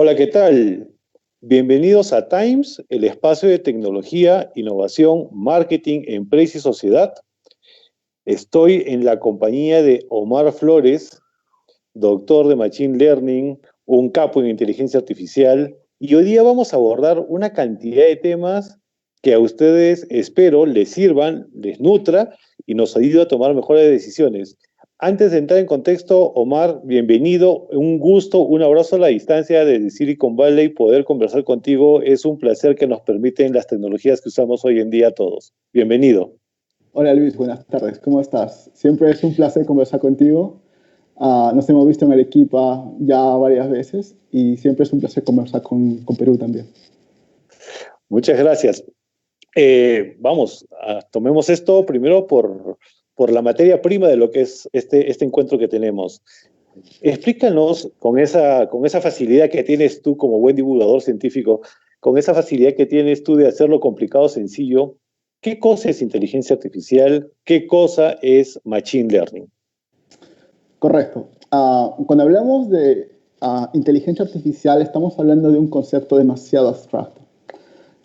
Hola, ¿qué tal? Bienvenidos a Times, el espacio de tecnología, innovación, marketing, empresa y sociedad. Estoy en la compañía de Omar Flores, doctor de Machine Learning, un capo en inteligencia artificial, y hoy día vamos a abordar una cantidad de temas que a ustedes espero les sirvan, les nutra y nos ayude a tomar mejores decisiones. Antes de entrar en contexto, Omar, bienvenido, un gusto, un abrazo a la distancia desde Silicon Valley, poder conversar contigo es un placer que nos permiten las tecnologías que usamos hoy en día todos. Bienvenido. Hola Luis, buenas tardes, ¿cómo estás? Siempre es un placer conversar contigo. Nos hemos visto en Arequipa ya varias veces y siempre es un placer conversar con Perú también. Muchas gracias. Tomemos esto primero por la materia prima de lo que es este encuentro que tenemos. Explícanos con esa facilidad que tienes tú como buen divulgador científico, con esa facilidad que tienes tú de hacerlo complicado sencillo, ¿qué cosa es inteligencia artificial? ¿Qué cosa es machine learning? Correcto. Cuando hablamos de inteligencia artificial, estamos hablando de un concepto demasiado abstracto,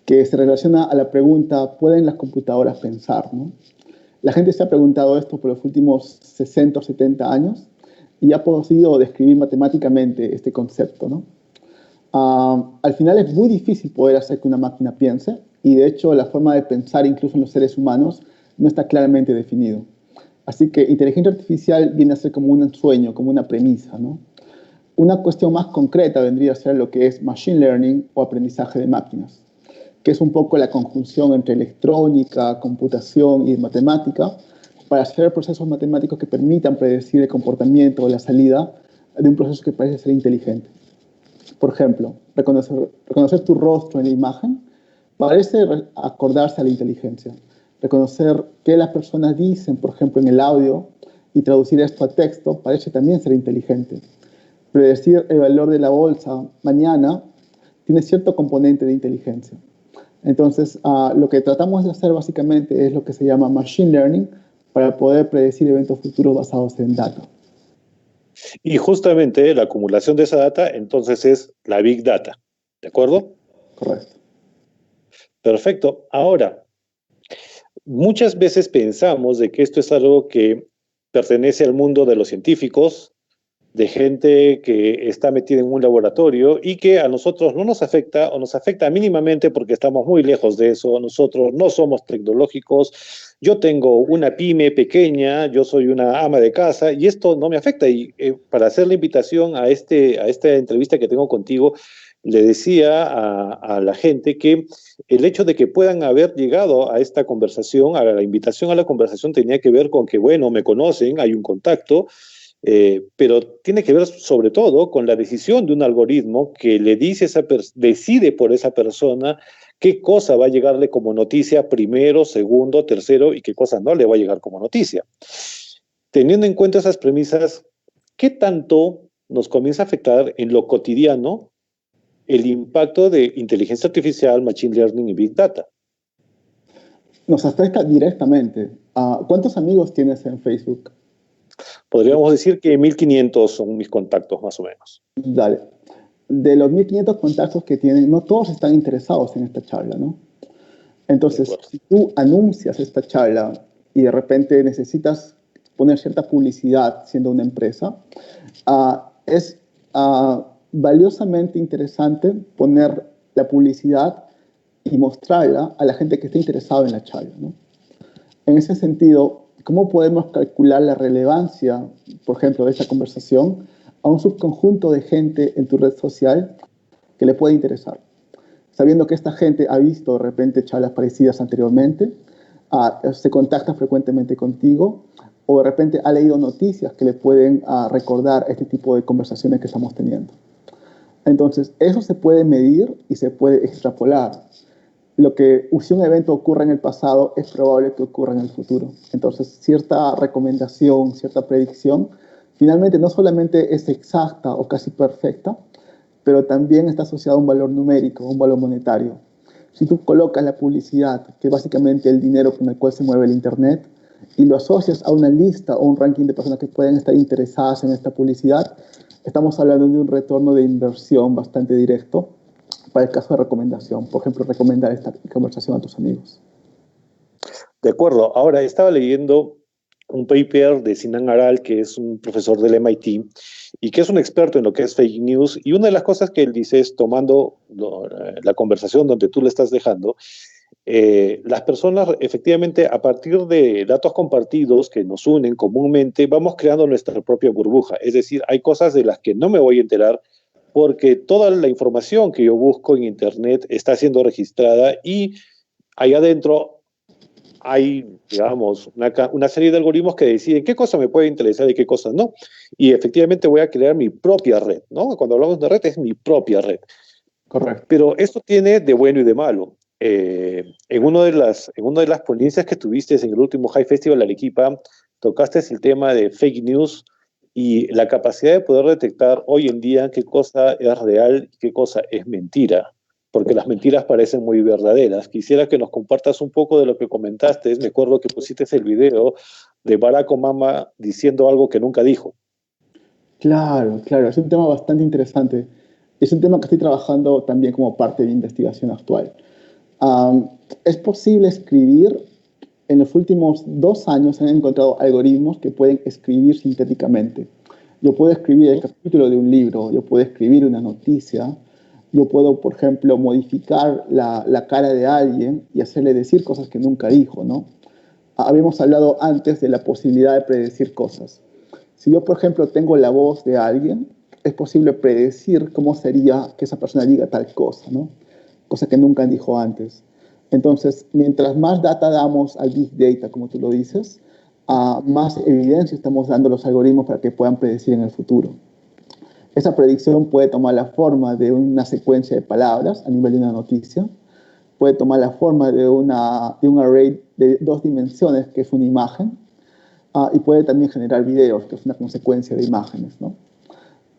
que se relaciona a la pregunta, ¿pueden las computadoras pensar? ¿No? La gente se ha preguntado esto por los últimos 60 o 70 años y ha podido describir matemáticamente este concepto, ¿no? Al final es muy difícil poder hacer que una máquina piense y de hecho la forma de pensar incluso en los seres humanos no está claramente definido. Así que inteligencia artificial viene a ser como un sueño, como una premisa, ¿no? Una cuestión más concreta vendría a ser lo que es machine learning o aprendizaje de máquinas, que es un poco la conjunción entre electrónica, computación y matemática para hacer procesos matemáticos que permitan predecir el comportamiento o la salida de un proceso que parece ser inteligente. Por ejemplo, reconocer tu rostro en la imagen parece acordarse a la inteligencia. Reconocer qué las personas dicen, por ejemplo, en el audio y traducir esto a texto parece también ser inteligente. Predecir el valor de la bolsa mañana tiene cierto componente de inteligencia. Entonces, lo que tratamos de hacer básicamente es lo que se llama machine learning para poder predecir eventos futuros basados en datos. Y justamente la acumulación de esa data, entonces, es la Big Data. ¿De acuerdo? Correcto. Perfecto. Ahora, muchas veces pensamos de que esto es algo que pertenece al mundo de los científicos, de gente que está metida en un laboratorio y que a nosotros no nos afecta o nos afecta mínimamente porque estamos muy lejos de eso. Nosotros no somos tecnológicos. Yo tengo una pyme pequeña, yo soy una ama de casa y esto no me afecta. Y para hacer la invitación a esta entrevista que tengo contigo, le decía a la gente que el hecho de que puedan haber llegado a esta conversación, a la invitación a la conversación tenía que ver con que, bueno, me conocen, hay un contacto, pero tiene que ver sobre todo con la decisión de un algoritmo que le dice decide por esa persona qué cosa va a llegarle como noticia primero, segundo, tercero y qué cosa no le va a llegar como noticia. Teniendo en cuenta esas premisas, ¿qué tanto nos comienza a afectar en lo cotidiano el impacto de inteligencia artificial, machine learning y big data? Nos afecta directamente. ¿Cuántos amigos tienes en Facebook? Podríamos decir que 1500 son mis contactos más o menos. Dale. De los 1500 contactos que tienen, no todos están interesados en esta charla, ¿no? De Entonces, acuerdo. si tú anuncias esta charla y de repente necesitas poner cierta publicidad siendo una empresa, es valiosamente interesante poner la publicidad y mostrarla a la gente que esté interesada en la charla, ¿no? En ese sentido, ¿cómo podemos calcular la relevancia, por ejemplo, de esta conversación a un subconjunto de gente en tu red social que le puede interesar? Sabiendo que esta gente ha visto de repente charlas parecidas anteriormente, se contacta frecuentemente contigo o de repente ha leído noticias que le pueden recordar este tipo de conversaciones que estamos teniendo. Entonces, eso se puede medir y se puede extrapolar. Lo que si un evento ocurre en el pasado es probable que ocurra en el futuro. Entonces, cierta recomendación, cierta predicción, finalmente no solamente es exacta o casi perfecta, pero también está asociado a un valor numérico, un valor monetario. Si tú colocas la publicidad, que es básicamente el dinero con el cual se mueve el Internet, y lo asocias a una lista o un ranking de personas que pueden estar interesadas en esta publicidad, Estamos hablando de un retorno de inversión bastante directo para el caso de recomendación. Por ejemplo, recomendar esta conversación a tus amigos. De acuerdo. Ahora, estaba leyendo un paper de Sinan Aral, que es un profesor del MIT y que es un experto en lo que es fake news. Y una de las cosas que él dice es, tomando la conversación donde tú le estás dejando, las personas efectivamente a partir de datos compartidos que nos unen comúnmente, vamos creando nuestra propia burbuja. Es decir, hay cosas de las que no me voy a enterar porque toda la información que yo busco en Internet está siendo registrada y ahí adentro hay, digamos, una serie de algoritmos que deciden qué cosa me puede interesar y qué cosas no. Y efectivamente voy a crear mi propia red, ¿no? Cuando hablamos de red es mi propia red. Correcto. Pero esto tiene de bueno y de malo. En una de las ponencias que tuviste en el último High Festival de Arequipa, tocaste el tema de fake news y la capacidad de poder detectar hoy en día qué cosa es real y qué cosa es mentira, porque las mentiras parecen muy verdaderas. Quisiera que nos compartas un poco de lo que comentaste. Me acuerdo que pusiste el video de Barack Obama diciendo algo que nunca dijo. Claro, claro, es un tema bastante interesante. Es un tema que estoy trabajando también como parte de mi investigación actual. Um, es posible escribir, en los últimos 2 años se han encontrado algoritmos que pueden escribir sintéticamente. Yo puedo escribir el capítulo de un libro, yo puedo escribir una noticia, yo puedo, por ejemplo, modificar la cara de alguien y hacerle decir cosas que nunca dijo, ¿no? Habíamos hablado antes de la posibilidad de predecir cosas. Si yo, por ejemplo, tengo la voz de alguien, es posible predecir cómo sería que esa persona diga tal cosa, ¿no? Cosa que nunca dijo antes. Entonces, mientras más data damos al Big Data, como tú lo dices, más evidencia estamos dando a los algoritmos para que puedan predecir en el futuro. Esa predicción puede tomar la forma de una secuencia de palabras a nivel de una noticia, puede tomar la forma de un array de 2 dimensiones, que es una imagen, y puede también generar videos, que es una consecuencia de imágenes, ¿no?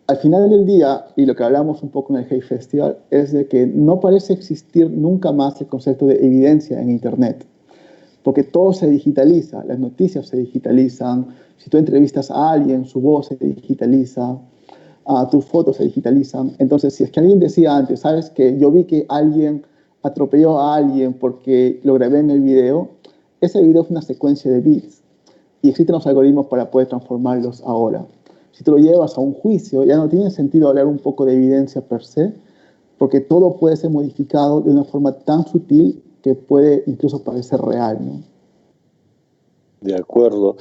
Al final del día, y lo que hablamos un poco en el Hey Festival, es de que no parece existir nunca más el concepto de evidencia en Internet, porque todo se digitaliza, las noticias se digitalizan, si tú entrevistas a alguien, su voz se digitaliza, tus fotos se digitalizan. Entonces, si es que alguien decía antes, sabes que yo vi que alguien atropelló a alguien porque lo grabé en el video, ese video es una secuencia de bits y existen los algoritmos para poder transformarlos ahora. Si tú lo llevas a un juicio, ya no tiene sentido hablar un poco de evidencia per se, porque todo puede ser modificado de una forma tan sutil que puede incluso parecer real, ¿no? De acuerdo.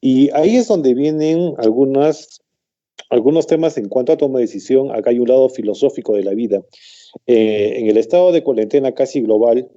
Y ahí es donde vienen algunos temas en cuanto a toma de decisión. Acá hay un lado filosófico de la vida. En el estado de cuarentena casi global,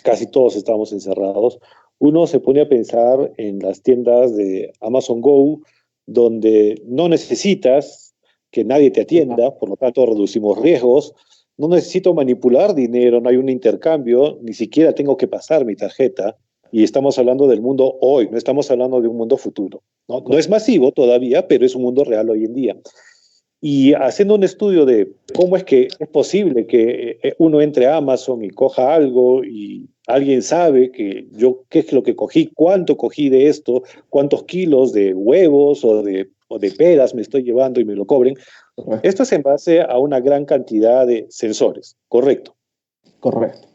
casi todos estamos encerrados, uno se pone a pensar en las tiendas de Amazon Go, donde no necesitas que nadie te atienda, por lo tanto reducimos riesgos, no necesito manipular dinero, no hay un intercambio, ni siquiera tengo que pasar mi tarjeta, y estamos hablando del mundo hoy, no estamos hablando de un mundo futuro. No, no es masivo todavía, pero es un mundo real hoy en día. Y haciendo un estudio de cómo es que es posible que uno entre a Amazon y coja algo y alguien sabe que yo qué es lo que cogí, cuánto cogí de esto, cuántos kilos de huevos o de peras me estoy llevando y me lo cobren. Correcto. Esto es en base a una gran cantidad de sensores, correcto. Correcto.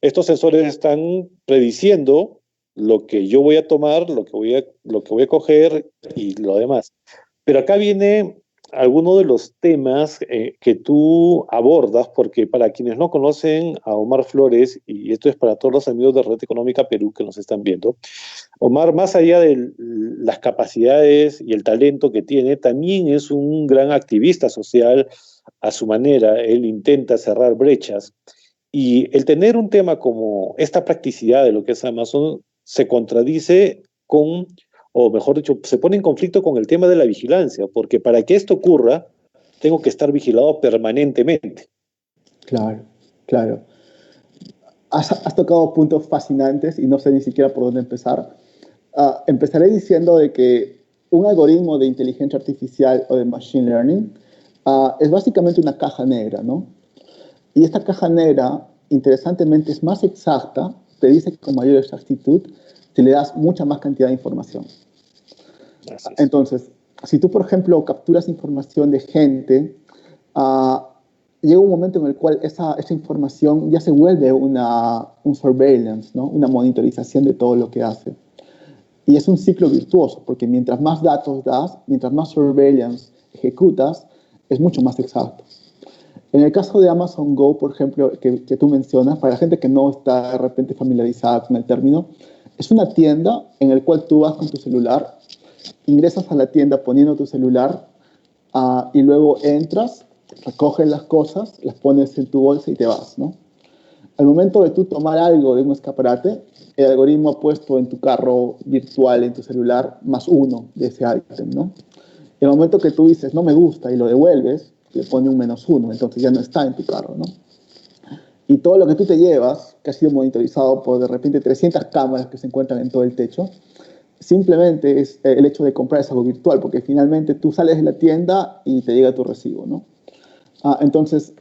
Estos sensores están prediciendo lo que yo voy a tomar, lo que voy a coger y lo demás. Pero acá viene alguno de los temas que tú abordas, porque para quienes no conocen a Omar Flores, y esto es para todos los amigos de Red Económica Perú que nos están viendo, Omar, más allá de las capacidades y el talento que tiene, también es un gran activista social a su manera. Él intenta cerrar brechas. Y el tener un tema como esta practicidad de lo que es Amazon se contradice con, o mejor dicho, se pone en conflicto con el tema de la vigilancia, porque para que esto ocurra, tengo que estar vigilado permanentemente. Claro, claro. Has tocado puntos fascinantes y no sé ni siquiera por dónde empezar. Empezaré diciendo de que un algoritmo de inteligencia artificial o de machine learning es básicamente una caja negra, ¿no? Y esta caja negra, interesantemente, es más exacta, te dice con mayor exactitud si le das mucha más cantidad de información. Así es. Entonces, si tú, por ejemplo, capturas información de gente, ah, llega un momento en el cual esa información ya se vuelve un surveillance, ¿no? Una monitorización de todo lo que hace. Y es un ciclo virtuoso, porque mientras más datos das, mientras más surveillance ejecutas, es mucho más exacto. En el caso de Amazon Go, por ejemplo, que tú mencionas, para la gente que no está de repente familiarizada con el término, es una tienda en la cual tú vas con tu celular, ingresas a la tienda poniendo tu celular y luego entras, recoges las cosas, las pones en tu bolsa y te vas, ¿no? Al momento de tú tomar algo de un escaparate, el algoritmo ha puesto en tu carro virtual, en tu celular, +1 de ese ítem, ¿no? En el momento que tú dices, no me gusta, y lo devuelves, le pone un -1, entonces ya no está en tu carro, ¿no? Y todo lo que tú te llevas, que ha sido monitorizado por de repente 300 cámaras que se encuentran en todo el techo, simplemente es el hecho de comprar es algo virtual, porque finalmente tú sales de la tienda y te llega tu recibo, ¿no? Entonces,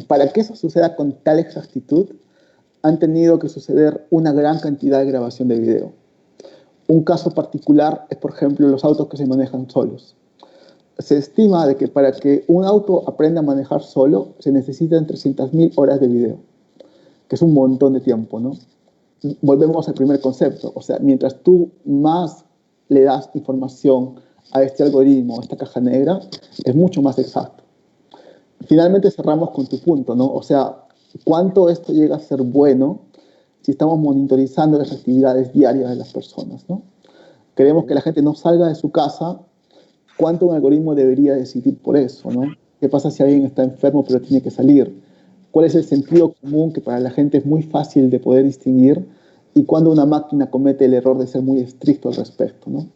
para que eso suceda con tal exactitud, han tenido que suceder una gran cantidad de grabación de video. Un caso particular es, por ejemplo, los autos que se manejan solos. Se estima de que para que un auto aprenda a manejar solo, se necesitan 300.000 horas de video, que es un montón de tiempo, ¿no? Volvemos al primer concepto, o sea, mientras tú más le das información a este algoritmo, a esta caja negra, es mucho más exacto. Finalmente cerramos con tu punto, ¿no? O sea, ¿cuánto esto llega a ser bueno si estamos monitorizando las actividades diarias de las personas, ¿no? Queremos que la gente no salga de su casa. ¿Cuánto un algoritmo debería decidir por eso, ¿no? ¿Qué pasa si alguien está enfermo pero tiene que salir? ¿Cuál es el sentido común que para la gente es muy fácil de poder distinguir? Y cuando una máquina comete el error de ser muy estricto al respecto, ¿no?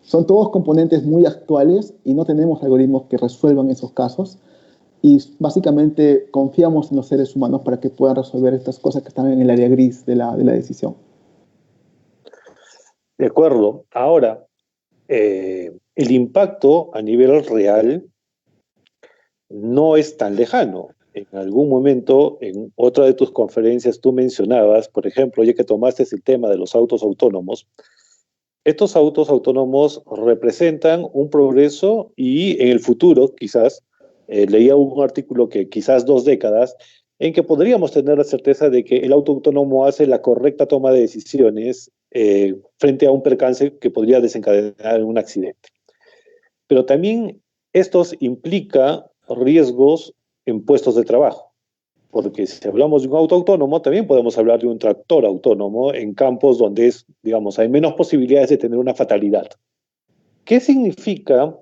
Son todos componentes muy actuales y no tenemos algoritmos que resuelvan esos casos. Y básicamente confiamos en los seres humanos para que puedan resolver estas cosas que están en el área gris de la decisión. De acuerdo. Ahora, el impacto a nivel real no es tan lejano. En algún momento, en otra de tus conferencias, tú mencionabas, por ejemplo, ya que tomaste el tema de los autos autónomos, estos autos autónomos representan un progreso y en el futuro, quizás, leía un artículo que quizás 2 décadas, en que podríamos tener la certeza de que el auto autónomo hace la correcta toma de decisiones frente a un percance que podría desencadenar un accidente. Pero también estos implica riesgos en puestos de trabajo, porque si hablamos de un auto autónomo, también podemos hablar de un tractor autónomo en campos donde es, digamos, hay menos posibilidades de tener una fatalidad. ¿Qué significa?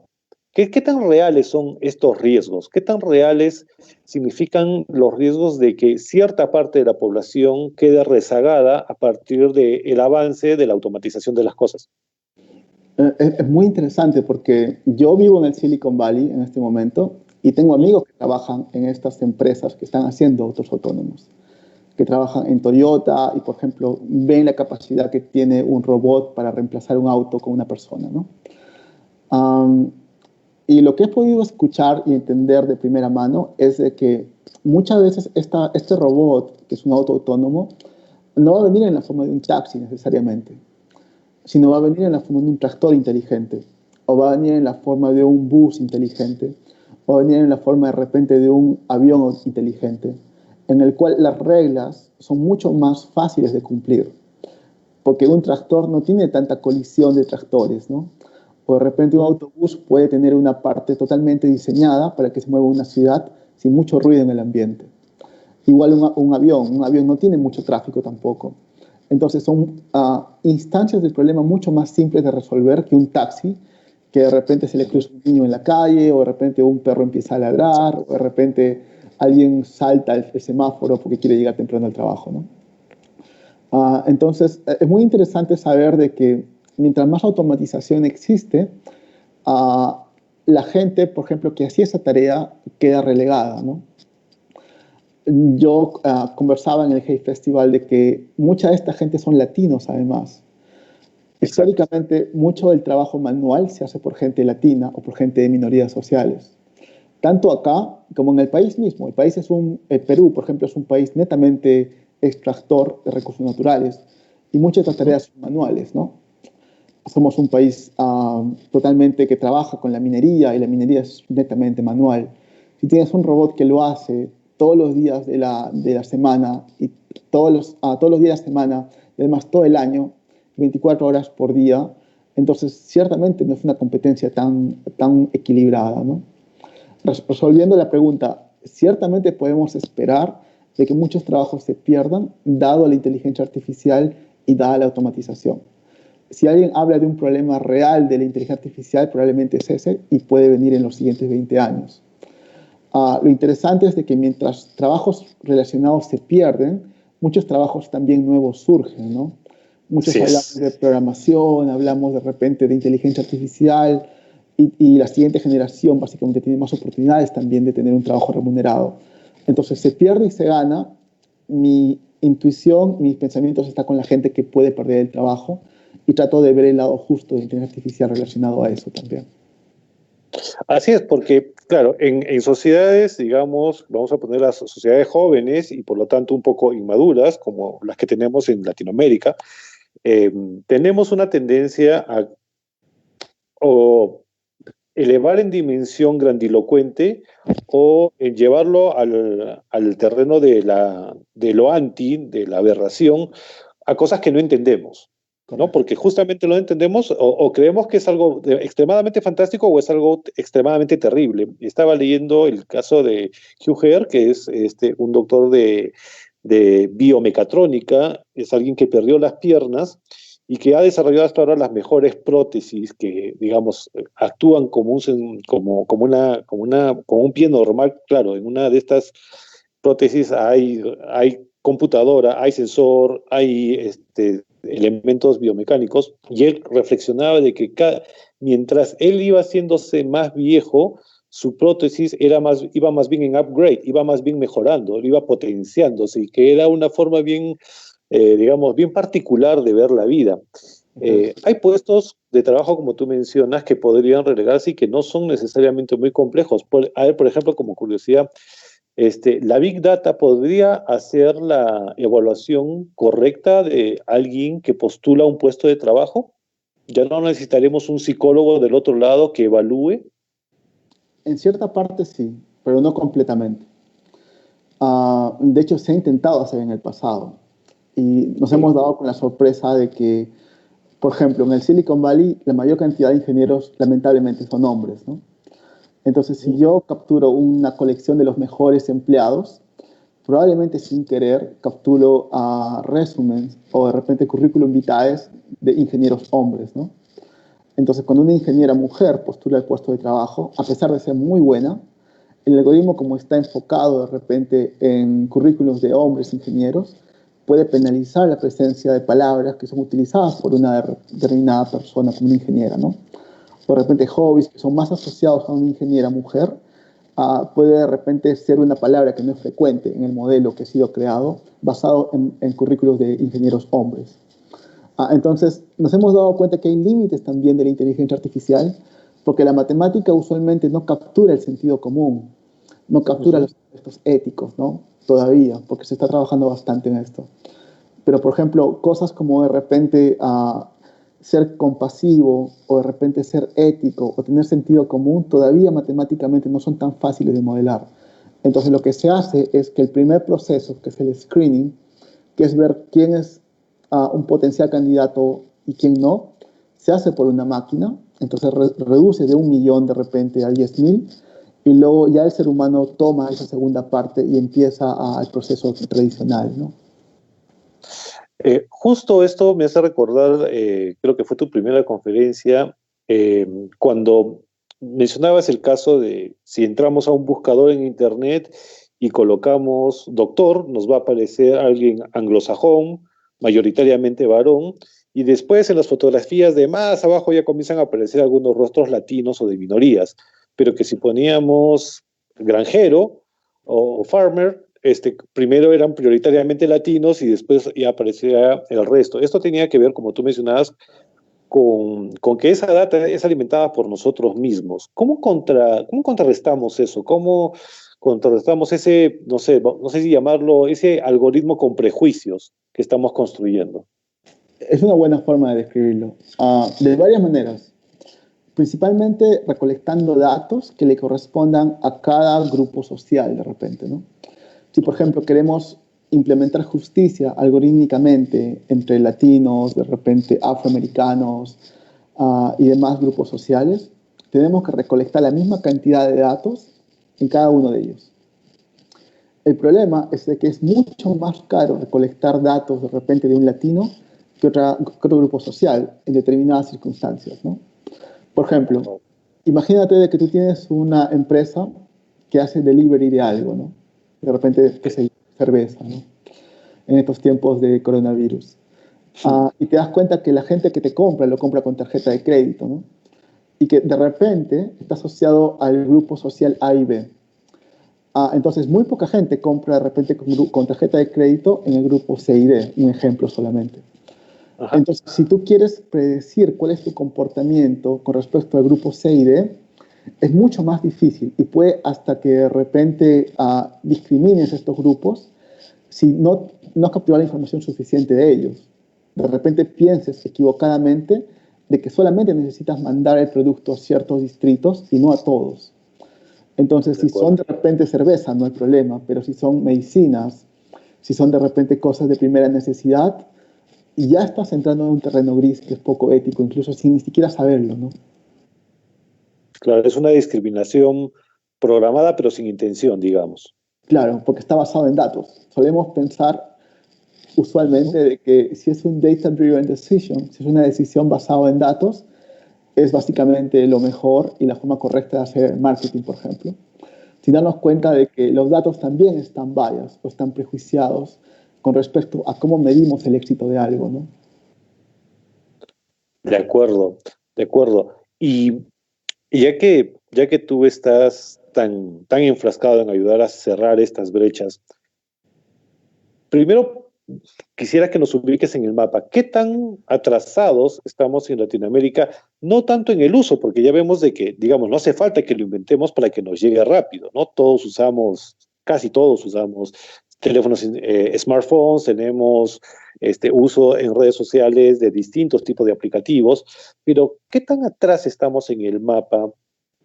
¿Qué tan reales son estos riesgos? ¿Qué tan reales significan los riesgos de que cierta parte de la población quede rezagada a partir del avance de la automatización de las cosas? Es muy interesante porque yo vivo en el Silicon Valley en este momento y tengo amigos que trabajan en estas empresas que están haciendo autos autónomos, que trabajan en Toyota y, por ejemplo, ven la capacidad que tiene un robot para reemplazar un auto con una persona, ¿no? Um, y lo que he podido escuchar y entender de primera mano es de que muchas veces este robot, que es un auto autónomo, no va a venir en la forma de un taxi necesariamente, sino va a venir en la forma de un tractor inteligente, o va a venir en la forma de un bus inteligente, o va a venir en la forma de repente de un avión inteligente, en el cual las reglas son mucho más fáciles de cumplir, porque un tractor no tiene tanta colisión de tractores, ¿no? O de repente un autobús puede tener una parte totalmente diseñada para que se mueva en una ciudad sin mucho ruido en el ambiente. Igual un avión no tiene mucho tráfico tampoco. Entonces son instancias del problema mucho más simples de resolver que un taxi, que de repente se le cruza un niño en la calle, o de repente un perro empieza a ladrar, o de repente alguien salta el semáforo porque quiere llegar temprano al trabajo, ¿no? Entonces es muy interesante saber de que mientras más automatización existe, uh, la gente, por ejemplo, que hacía esa tarea queda relegada, ¿no? Yo conversaba en el Hey Festival de que mucha de esta gente son latinos, además. Exacto. Históricamente, mucho del trabajo manual se hace por gente latina o por gente de minorías sociales. Tanto acá como en el país mismo. El país Perú, por ejemplo, es un país netamente extractor de recursos naturales y muchas de estas tareas son manuales, ¿no? somos un país totalmente que trabaja con la minería y la minería es netamente manual. Si tienes un robot que lo hace todos los días de la semana y todos los días de la semana y además todo el año, 24 horas por día, entonces ciertamente no es una competencia tan equilibrada, ¿no? Resolviendo la pregunta, ciertamente podemos esperar de que muchos trabajos se pierdan dado la inteligencia artificial y dada la automatización. Si alguien habla de un problema real de la inteligencia artificial, probablemente es ese y puede venir en los siguientes 20 años. Lo interesante es de que mientras trabajos relacionados se pierden, muchos trabajos también nuevos surgen, ¿no? Muchos Así hablamos es. de programación, hablamos de repente de inteligencia artificial y la siguiente generación básicamente tiene más oportunidades también de tener un trabajo remunerado. Entonces se pierde y se gana. Mi intuición, mis pensamientos están con la gente que puede perder el trabajo y trato de ver el lado justo de la inteligencia artificial relacionado a eso también. Así es, porque, claro, en sociedades, digamos, vamos a poner las sociedades jóvenes y por lo tanto un poco inmaduras, como las que tenemos en Latinoamérica, eh, tenemos una tendencia a o elevar en dimensión grandilocuente o en llevarlo al terreno de lo anti, de la aberración, a cosas que no entendemos. ¿No? Correcto. Porque justamente no entendemos o creemos que es algo extremadamente fantástico o es algo extremadamente terrible. Estaba leyendo el caso de Hugh Herr, que es un doctor de biomecatrónica, es alguien que perdió las piernas y que ha desarrollado hasta ahora las mejores prótesis que, digamos, actúan como un pie normal. Claro, en una de estas prótesis hay computadora, hay sensor, hay elementos biomecánicos, y él reflexionaba de que mientras él iba haciéndose más viejo, su prótesis iba más bien en upgrade, iba más bien mejorando, iba potenciándose, y que era una forma bien, digamos, bien particular de ver la vida. Hay puestos de trabajo, como tú mencionas, que podrían relegarse y que no son necesariamente muy complejos. A ver, por ejemplo, como curiosidad, la Big Data podría hacer la evaluación correcta de alguien que postula un puesto de trabajo. Ya no necesitaremos un psicólogo del otro lado que evalúe. En cierta parte sí, pero no completamente. De hecho, se ha intentado hacer en el pasado y nos Sí. hemos dado con la sorpresa de que, por ejemplo, en el Silicon Valley, la mayor cantidad de ingenieros lamentablemente son hombres, ¿no? Entonces, si yo capturo una colección de los mejores empleados, probablemente sin querer capturo resúmenes o de repente currículum vitae de ingenieros hombres, ¿no? Entonces, cuando una ingeniera mujer postula el puesto de trabajo, a pesar de ser muy buena, el algoritmo, como está enfocado de repente en currículos de hombres ingenieros, puede penalizar la presencia de palabras que son utilizadas por una determinada persona como una ingeniera, ¿no? O de repente hobbies que son más asociados a una ingeniera mujer, puede de repente ser una palabra que no es frecuente en el modelo que ha sido creado basado en currículos de ingenieros hombres. Entonces, nos hemos dado cuenta que hay límites también de la inteligencia artificial, porque la matemática usualmente no captura el sentido común, no captura Ujú. los aspectos éticos, ¿no? Todavía, porque se está trabajando bastante en esto. Pero, por ejemplo, cosas como de repente ser compasivo o de repente ser ético o tener sentido común, todavía matemáticamente no son tan fáciles de modelar. Entonces, lo que se hace es que el primer proceso, que es el screening, que es ver quién es un potencial candidato y quién no, se hace por una máquina, entonces reduce de 1 millón de repente a 10.000 y luego ya el ser humano toma esa segunda parte y empieza el proceso tradicional, ¿no? Justo esto me hace recordar, creo que fue tu primera conferencia, eh, cuando mencionabas el caso de si entramos a un buscador en Internet y colocamos doctor, nos va a aparecer alguien anglosajón, mayoritariamente varón, y después en las fotografías de más abajo ya comienzan a aparecer algunos rostros latinos o de minorías, pero que si poníamos granjero o farmer, primero eran prioritariamente latinos y después ya aparecía el resto. Esto tenía que ver, como tú mencionabas, con que esa data es alimentada por nosotros mismos. ¿Cómo contrarrestamos eso? ¿Cómo contrarrestamos ese, no sé si llamarlo, ese algoritmo con prejuicios que estamos construyendo? Es una buena forma de describirlo. De varias maneras. Principalmente recolectando datos que le correspondan a cada grupo social de repente, ¿no? Si, por ejemplo, queremos implementar justicia algorítmicamente entre latinos, de repente afroamericanos y demás grupos sociales, tenemos que recolectar la misma cantidad de datos en cada uno de ellos. El problema es de que es mucho más caro recolectar datos de repente de un latino que otro grupo social en determinadas circunstancias, ¿no? Por ejemplo, imagínate de que tú tienes una empresa que hace delivery de algo, ¿no? De repente, qué sé yo, cerveza, ¿no? En estos tiempos de coronavirus. Y te das cuenta que la gente que te compra lo compra con tarjeta de crédito, ¿no? Y que de repente está asociado al grupo social A y B. Entonces, muy poca gente compra de repente con tarjeta de crédito en el grupo C y D, un ejemplo solamente. Ajá. Entonces, si tú quieres predecir cuál es tu comportamiento con respecto al grupo C y D, es mucho más difícil y puede hasta que de repente discrimines estos grupos si no has capturado la información suficiente de ellos. De repente pienses equivocadamente de que solamente necesitas mandar el producto a ciertos distritos y no a todos. Entonces, De si son acuerdo. de repente cerveza, no hay problema, pero si son medicinas, si son de repente cosas de primera necesidad, y ya estás entrando en un terreno gris que es poco ético, incluso sin ni siquiera saberlo, ¿no? Claro, es una discriminación programada pero sin intención, digamos. Claro, porque está basado en datos. Solemos pensar usualmente Ujú. de que si es un data-driven decision, si es una decisión basada en datos, es básicamente lo mejor y la forma correcta de hacer marketing, por ejemplo. Sin darnos cuenta de que los datos también están biased o están prejuiciados con respecto a cómo medimos el éxito de algo, ¿no? De acuerdo, de acuerdo. Y ya que tú estás tan enfrascado en ayudar a cerrar estas brechas, primero quisiera que nos ubiques en el mapa. ¿Qué tan atrasados estamos en Latinoamérica? No tanto en el uso, porque ya vemos de que, digamos, no hace falta que lo inventemos para que nos llegue rápido, ¿no? Casi todos usamos teléfonos, smartphones, tenemos uso en redes sociales de distintos tipos de aplicativos, pero ¿qué tan atrás estamos en el mapa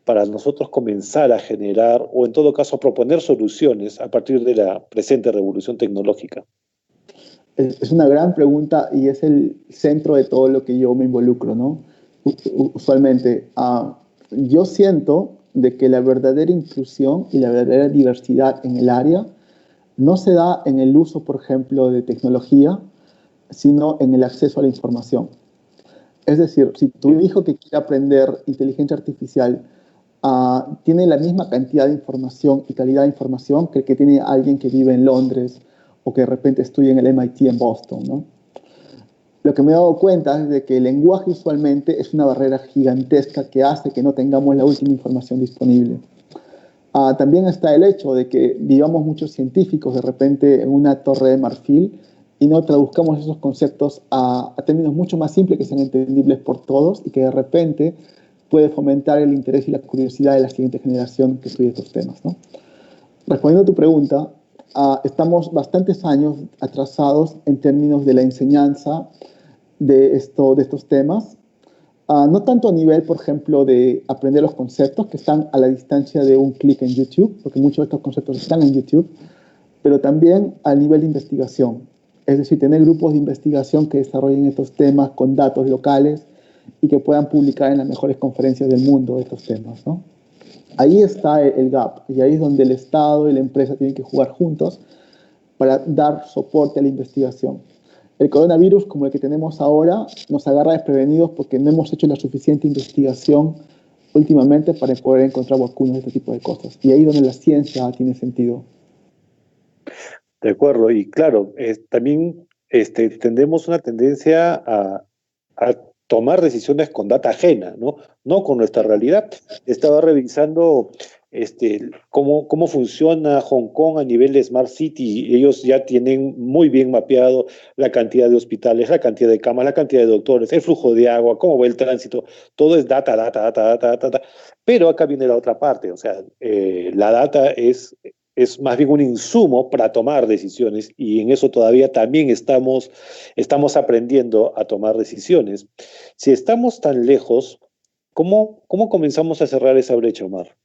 para nosotros comenzar a generar o en todo caso a proponer soluciones a partir de la presente revolución tecnológica? Es una gran pregunta y es el centro de todo lo que yo me involucro, ¿no? Usualmente, yo siento de que la verdadera inclusión y la verdadera diversidad en el área no se da en el uso, por ejemplo, de tecnología, sino en el acceso a la información. Es decir, si tu hijo que quiere aprender inteligencia artificial tiene la misma cantidad de información y calidad de información que el que tiene alguien que vive en Londres o que de repente estudia en el MIT en Boston, ¿no? Lo que me he dado cuenta es de que el lenguaje usualmente es una barrera gigantesca que hace que no tengamos la última información disponible. También está el hecho de que vivamos muchos científicos de repente en una torre de marfil y no traduzcamos esos conceptos a términos mucho más simples que sean entendibles por todos y que de repente puede fomentar el interés y la curiosidad de la siguiente generación que estudia estos temas, ¿no? Respondiendo a tu pregunta, estamos bastantes años atrasados en términos de la enseñanza de estos temas. No tanto a nivel, por ejemplo, de aprender los conceptos que están a la distancia de un clic en YouTube, porque muchos de estos conceptos están en YouTube, pero también a nivel de investigación. Es decir, tener grupos de investigación que desarrollen estos temas con datos locales y que puedan publicar en las mejores conferencias del mundo de estos temas, ¿no? Ahí está el gap y ahí es donde el Estado y la empresa tienen que jugar juntos para dar soporte a la investigación. El coronavirus, como el que tenemos ahora, nos agarra desprevenidos porque no hemos hecho la suficiente investigación últimamente para poder encontrar vacunas de este tipo de cosas. Y ahí es donde la ciencia tiene sentido. De acuerdo, y claro, también tendemos una tendencia a tomar decisiones con data ajena, ¿no? No con nuestra realidad. Estaba revisando cómo funciona Hong Kong a nivel de Smart City. Ellos ya tienen muy bien mapeado la cantidad de hospitales, la cantidad de camas, la cantidad de doctores, el flujo de agua, cómo va el tránsito. Todo es data, data, data, data, data, data. Pero acá viene la otra parte, o sea, la data es más bien un insumo para tomar decisiones y en eso todavía también estamos aprendiendo a tomar decisiones. Si estamos tan lejos, ¿cómo comenzamos a cerrar esa brecha, Omar?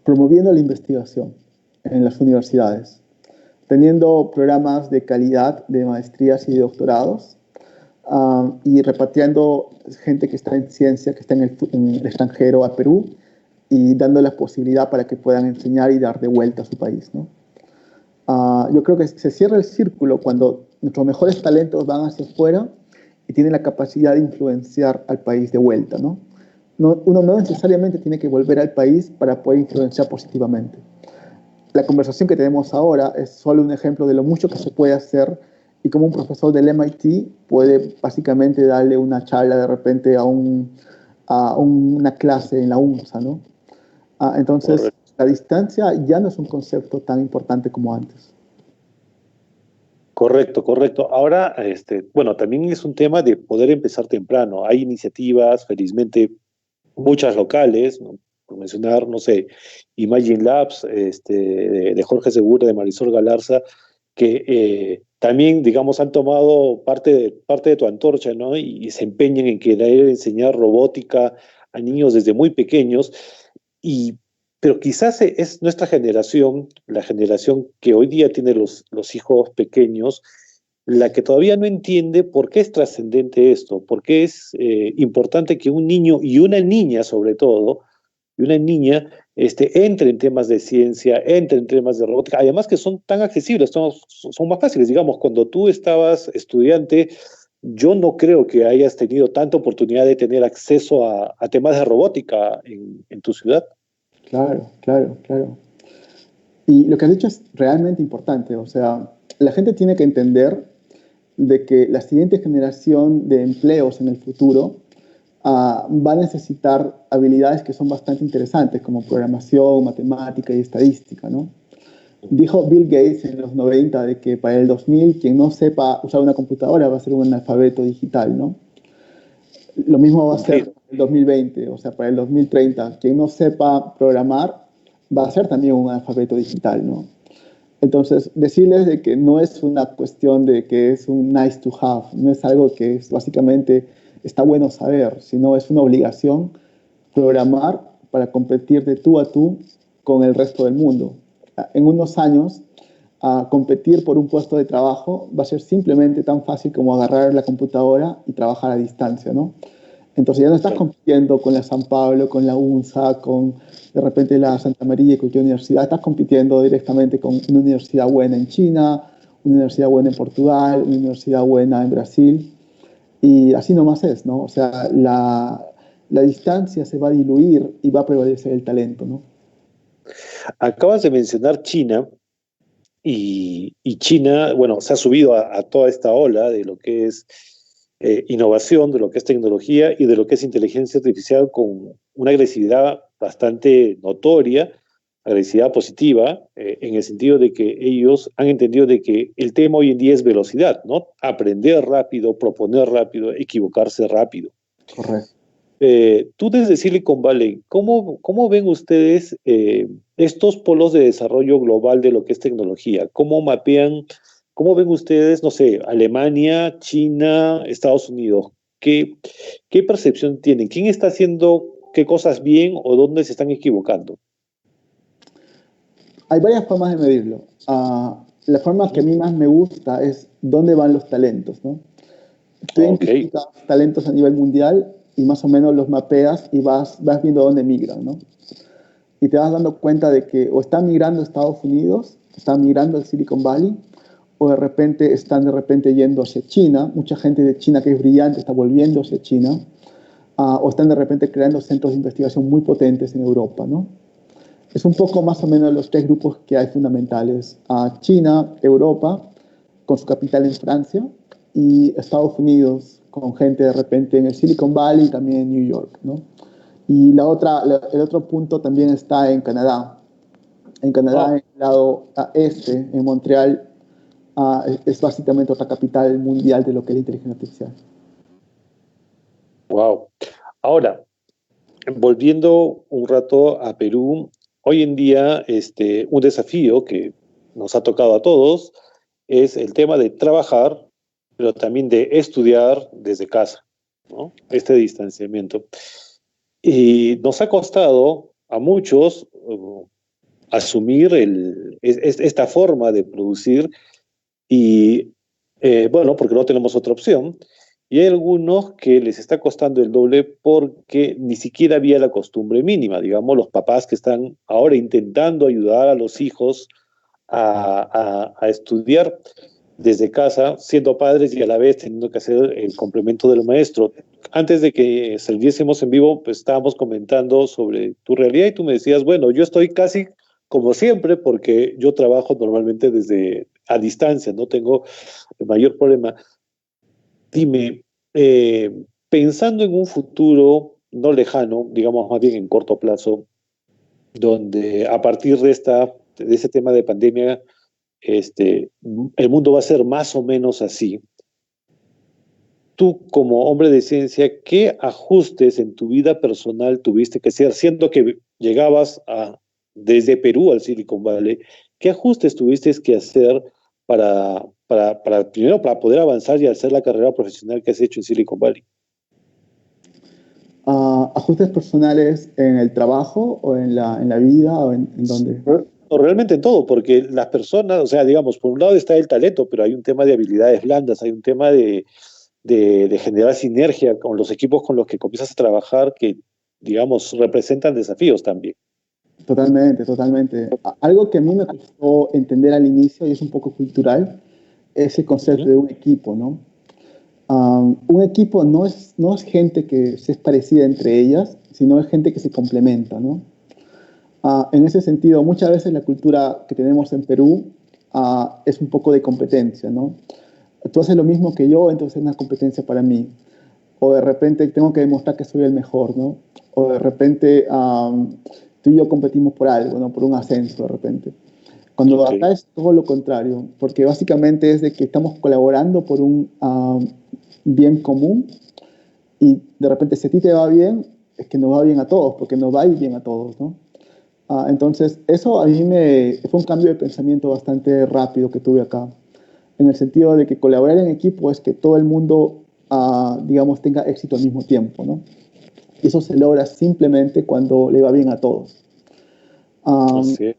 Promoviendo la investigación en las universidades, teniendo programas de calidad de maestrías y de doctorados, y repatriando gente que está en ciencia, que está en el extranjero a Perú, y dando la posibilidad para que puedan enseñar y dar de vuelta a su país, ¿no? Yo creo que se cierra el círculo cuando nuestros mejores talentos van hacia afuera y tienen la capacidad de influenciar al país de vuelta, ¿no? Uno no necesariamente tiene que volver al país para poder influenciar positivamente. La conversación que tenemos ahora es solo un ejemplo de lo mucho que se puede hacer y cómo un profesor del MIT puede básicamente darle una charla de repente a una clase en la UNSA, ¿no? Entonces, Correcto. la distancia ya no es un concepto tan importante como antes. Correcto, correcto. Ahora, bueno, también es un tema de poder empezar temprano. Hay iniciativas, felizmente, muchas locales, ¿no? Por mencionar, no sé, Imagine Labs, de Jorge Segura, de Marisol Galarza, que también, digamos, han tomado parte de tu antorcha, ¿no? Y se empeñan en querer enseñar robótica a niños desde muy pequeños. Y, pero quizás es nuestra generación, la generación que hoy día tiene los hijos pequeños, la que todavía no entiende por qué es trascendente esto, por qué es importante que un niño y una niña sobre todo, y una niña entre en temas de ciencia, entre en temas de robótica, además que son tan accesibles, son más fáciles. Digamos, cuando tú estabas estudiante, yo no creo que hayas tenido tanta oportunidad de tener acceso a temas de robótica en tu ciudad. Claro, claro, claro. Y lo que has dicho es realmente importante. O sea, la gente tiene que entender de que la siguiente generación de empleos en el futuro va a necesitar habilidades que son bastante interesantes, como programación, matemática y estadística, ¿no? Dijo Bill Gates en los 90 de que para el 2000 quien no sepa usar una computadora va a ser un analfabeto digital, ¿no? Lo mismo va a ser Cumplido. en el 2020, o sea, para el 2030. Quien no sepa programar va a ser también un analfabeto digital, ¿no? Entonces, decirles de que no es una cuestión de que es un nice to have, no es algo que es básicamente está bueno saber, sino es una obligación programar para competir de tú a tú con el resto del mundo. En unos años, competir por un puesto de trabajo va a ser simplemente tan fácil como agarrar la computadora y trabajar a distancia, ¿no? Entonces ya no estás Claro. compitiendo con la San Pablo, con la UNSA, con de repente la Santa María y cualquier universidad, estás compitiendo directamente con una universidad buena en China, una universidad buena en Portugal, una universidad buena en Brasil, y así nomás es, ¿no? O sea, la distancia se va a diluir y va a prevalecer el talento, ¿no? Acabas de mencionar China y China, bueno, se ha subido a toda esta ola de lo que es innovación, de lo que es tecnología y de lo que es inteligencia artificial con una agresividad bastante notoria, agresividad positiva, en el sentido de que ellos han entendido de que el tema hoy en día es velocidad, ¿no? Aprender rápido, proponer rápido, equivocarse rápido. Correcto. Tú desde Silicon Valley, ¿cómo ven ustedes estos polos de desarrollo global de lo que es tecnología? ¿Cómo mapean, cómo ven ustedes, no sé, Alemania, China, Estados Unidos? ¿Qué percepción tienen? ¿Quién está haciendo qué cosas bien o dónde se están equivocando? Hay varias formas de medirlo. La forma que a mí más me gusta es dónde van los talentos, ¿no? Tú Ok, identificas talentos a nivel mundial y más o menos los mapeas y vas viendo dónde migran, ¿no? Y te vas dando cuenta de que o están migrando a Estados Unidos, están migrando al Silicon Valley, o de repente están de repente yendo hacia China. Mucha gente de China que es brillante está volviendo hacia China, o están de repente creando centros de investigación muy potentes en Europa, ¿no? Es un poco más o menos los tres grupos que hay fundamentales. China, Europa, con su capital en Francia, y Estados Unidos, con gente de repente en el Silicon Valley y también en New York, ¿no? Y el otro punto también está en Canadá. En Canadá, en oh, el lado este, en Montreal, es básicamente otra capital mundial de lo que es la inteligencia artificial. wow. Ahora, volviendo un rato a Perú, hoy en día un desafío que nos ha tocado a todos es el tema de trabajar, pero también de estudiar desde casa, ¿no? Este distanciamiento. Y nos ha costado a muchos asumir esta forma de producir y, bueno, porque no tenemos otra opción. Y hay algunos que les está costando el doble porque ni siquiera había la costumbre mínima. Digamos, los papás que están ahora intentando ayudar a los hijos a estudiar desde casa, siendo padres y a la vez teniendo que hacer el complemento del maestro. Antes de que saliésemos en vivo, pues estábamos comentando sobre tu realidad y tú me decías, bueno, yo estoy casi como siempre porque yo trabajo normalmente desde a distancia, no tengo el mayor problema. Dime, pensando en un futuro no lejano, digamos más bien en corto plazo, donde a partir de ese tema de pandemia, el mundo va a ser más o menos así. Tú, como hombre de ciencia, ¿qué ajustes en tu vida personal tuviste que hacer, siendo que llegabas desde Perú al Silicon Valley? ¿Qué ajustes tuviste que hacer primero, para poder avanzar y hacer la carrera profesional que has hecho en Silicon Valley? ¿Ajustes personales en el trabajo o en la vida o en dónde? O realmente en todo, porque las personas, o sea, digamos, por un lado está el talento, pero hay un tema de habilidades blandas, hay un tema de generar sinergia con los equipos con los que comienzas a trabajar que, digamos, representan desafíos también. Totalmente, totalmente. Algo que a mí me costó entender al inicio y es un poco cultural es el concepto de un equipo, ¿no? Un equipo no es gente que se es parecida entre ellas, sino es gente que se complementa, ¿no? En ese sentido, muchas veces la cultura que tenemos en Perú es un poco de competencia, ¿no? Tú haces lo mismo que yo, entonces es una competencia para mí. O de repente tengo que demostrar que soy el mejor, ¿no? O de repente tú y yo competimos por algo, ¿no? Por un ascenso de repente. Cuando Okay. acá es todo lo contrario, porque básicamente es de que estamos colaborando por un bien común y de repente si a ti te va bien, es que nos va bien a todos, porque nos va a ir bien a todos, ¿no? Entonces, eso a mí fue un cambio de pensamiento bastante rápido que tuve acá, en el sentido de que colaborar en equipo es que todo el mundo, digamos, tenga éxito al mismo tiempo, ¿no? Y eso se logra simplemente cuando le va bien a todos. Um, Así es.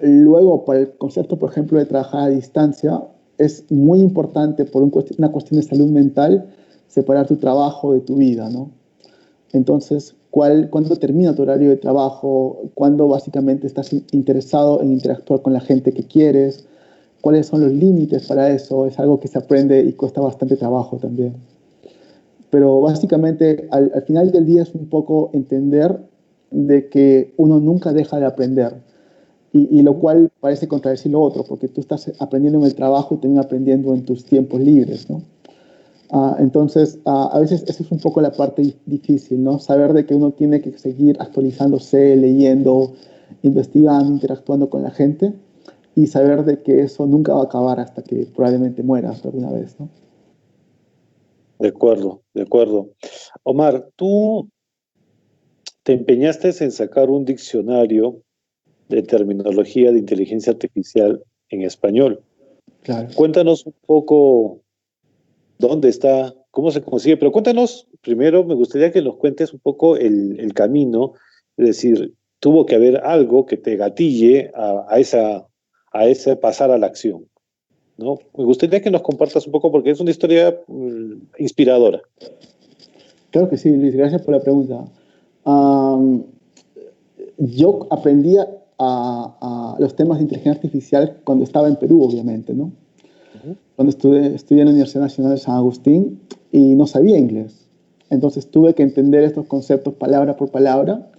Luego, para el concepto, por ejemplo, de trabajar a distancia, es muy importante por una cuestión de salud mental separar tu trabajo de tu vida, ¿no? Entonces, ¿cuándo termina tu horario de trabajo? ¿Cuándo básicamente estás interesado en interactuar con la gente que quieres? ¿Cuáles son los límites para eso? Es algo que se aprende y cuesta bastante trabajo también. Pero básicamente al final del día es un poco entender de que uno nunca deja de aprender. Y lo cual parece contradecir lo otro, porque tú estás aprendiendo en el trabajo y también aprendiendo en tus tiempos libres, ¿no? Entonces, a veces eso es un poco la parte difícil, ¿no? Saber de que uno tiene que seguir actualizándose, leyendo, investigando, interactuando con la gente y saber de que eso nunca va a acabar hasta que probablemente mueras alguna vez, ¿no? De acuerdo, de acuerdo. Omar, tú te empeñaste en sacar un diccionario de terminología de inteligencia artificial en español. Claro. Cuéntanos un poco dónde está, cómo se consigue, pero cuéntanos primero, me gustaría que nos cuentes un poco el camino, es decir, tuvo que haber algo que te gatille a ese pasar a la acción, ¿no? Me gustaría que nos compartas un poco porque es una historia inspiradora. Claro que sí, Luis, gracias por la pregunta. Um, yo aprendí a los temas de inteligencia artificial cuando estaba en Perú, obviamente, ¿no? Ujú. Cuando estudié en la Universidad Nacional de San Agustín y no sabía inglés. Entonces tuve que entender estos conceptos palabra por palabra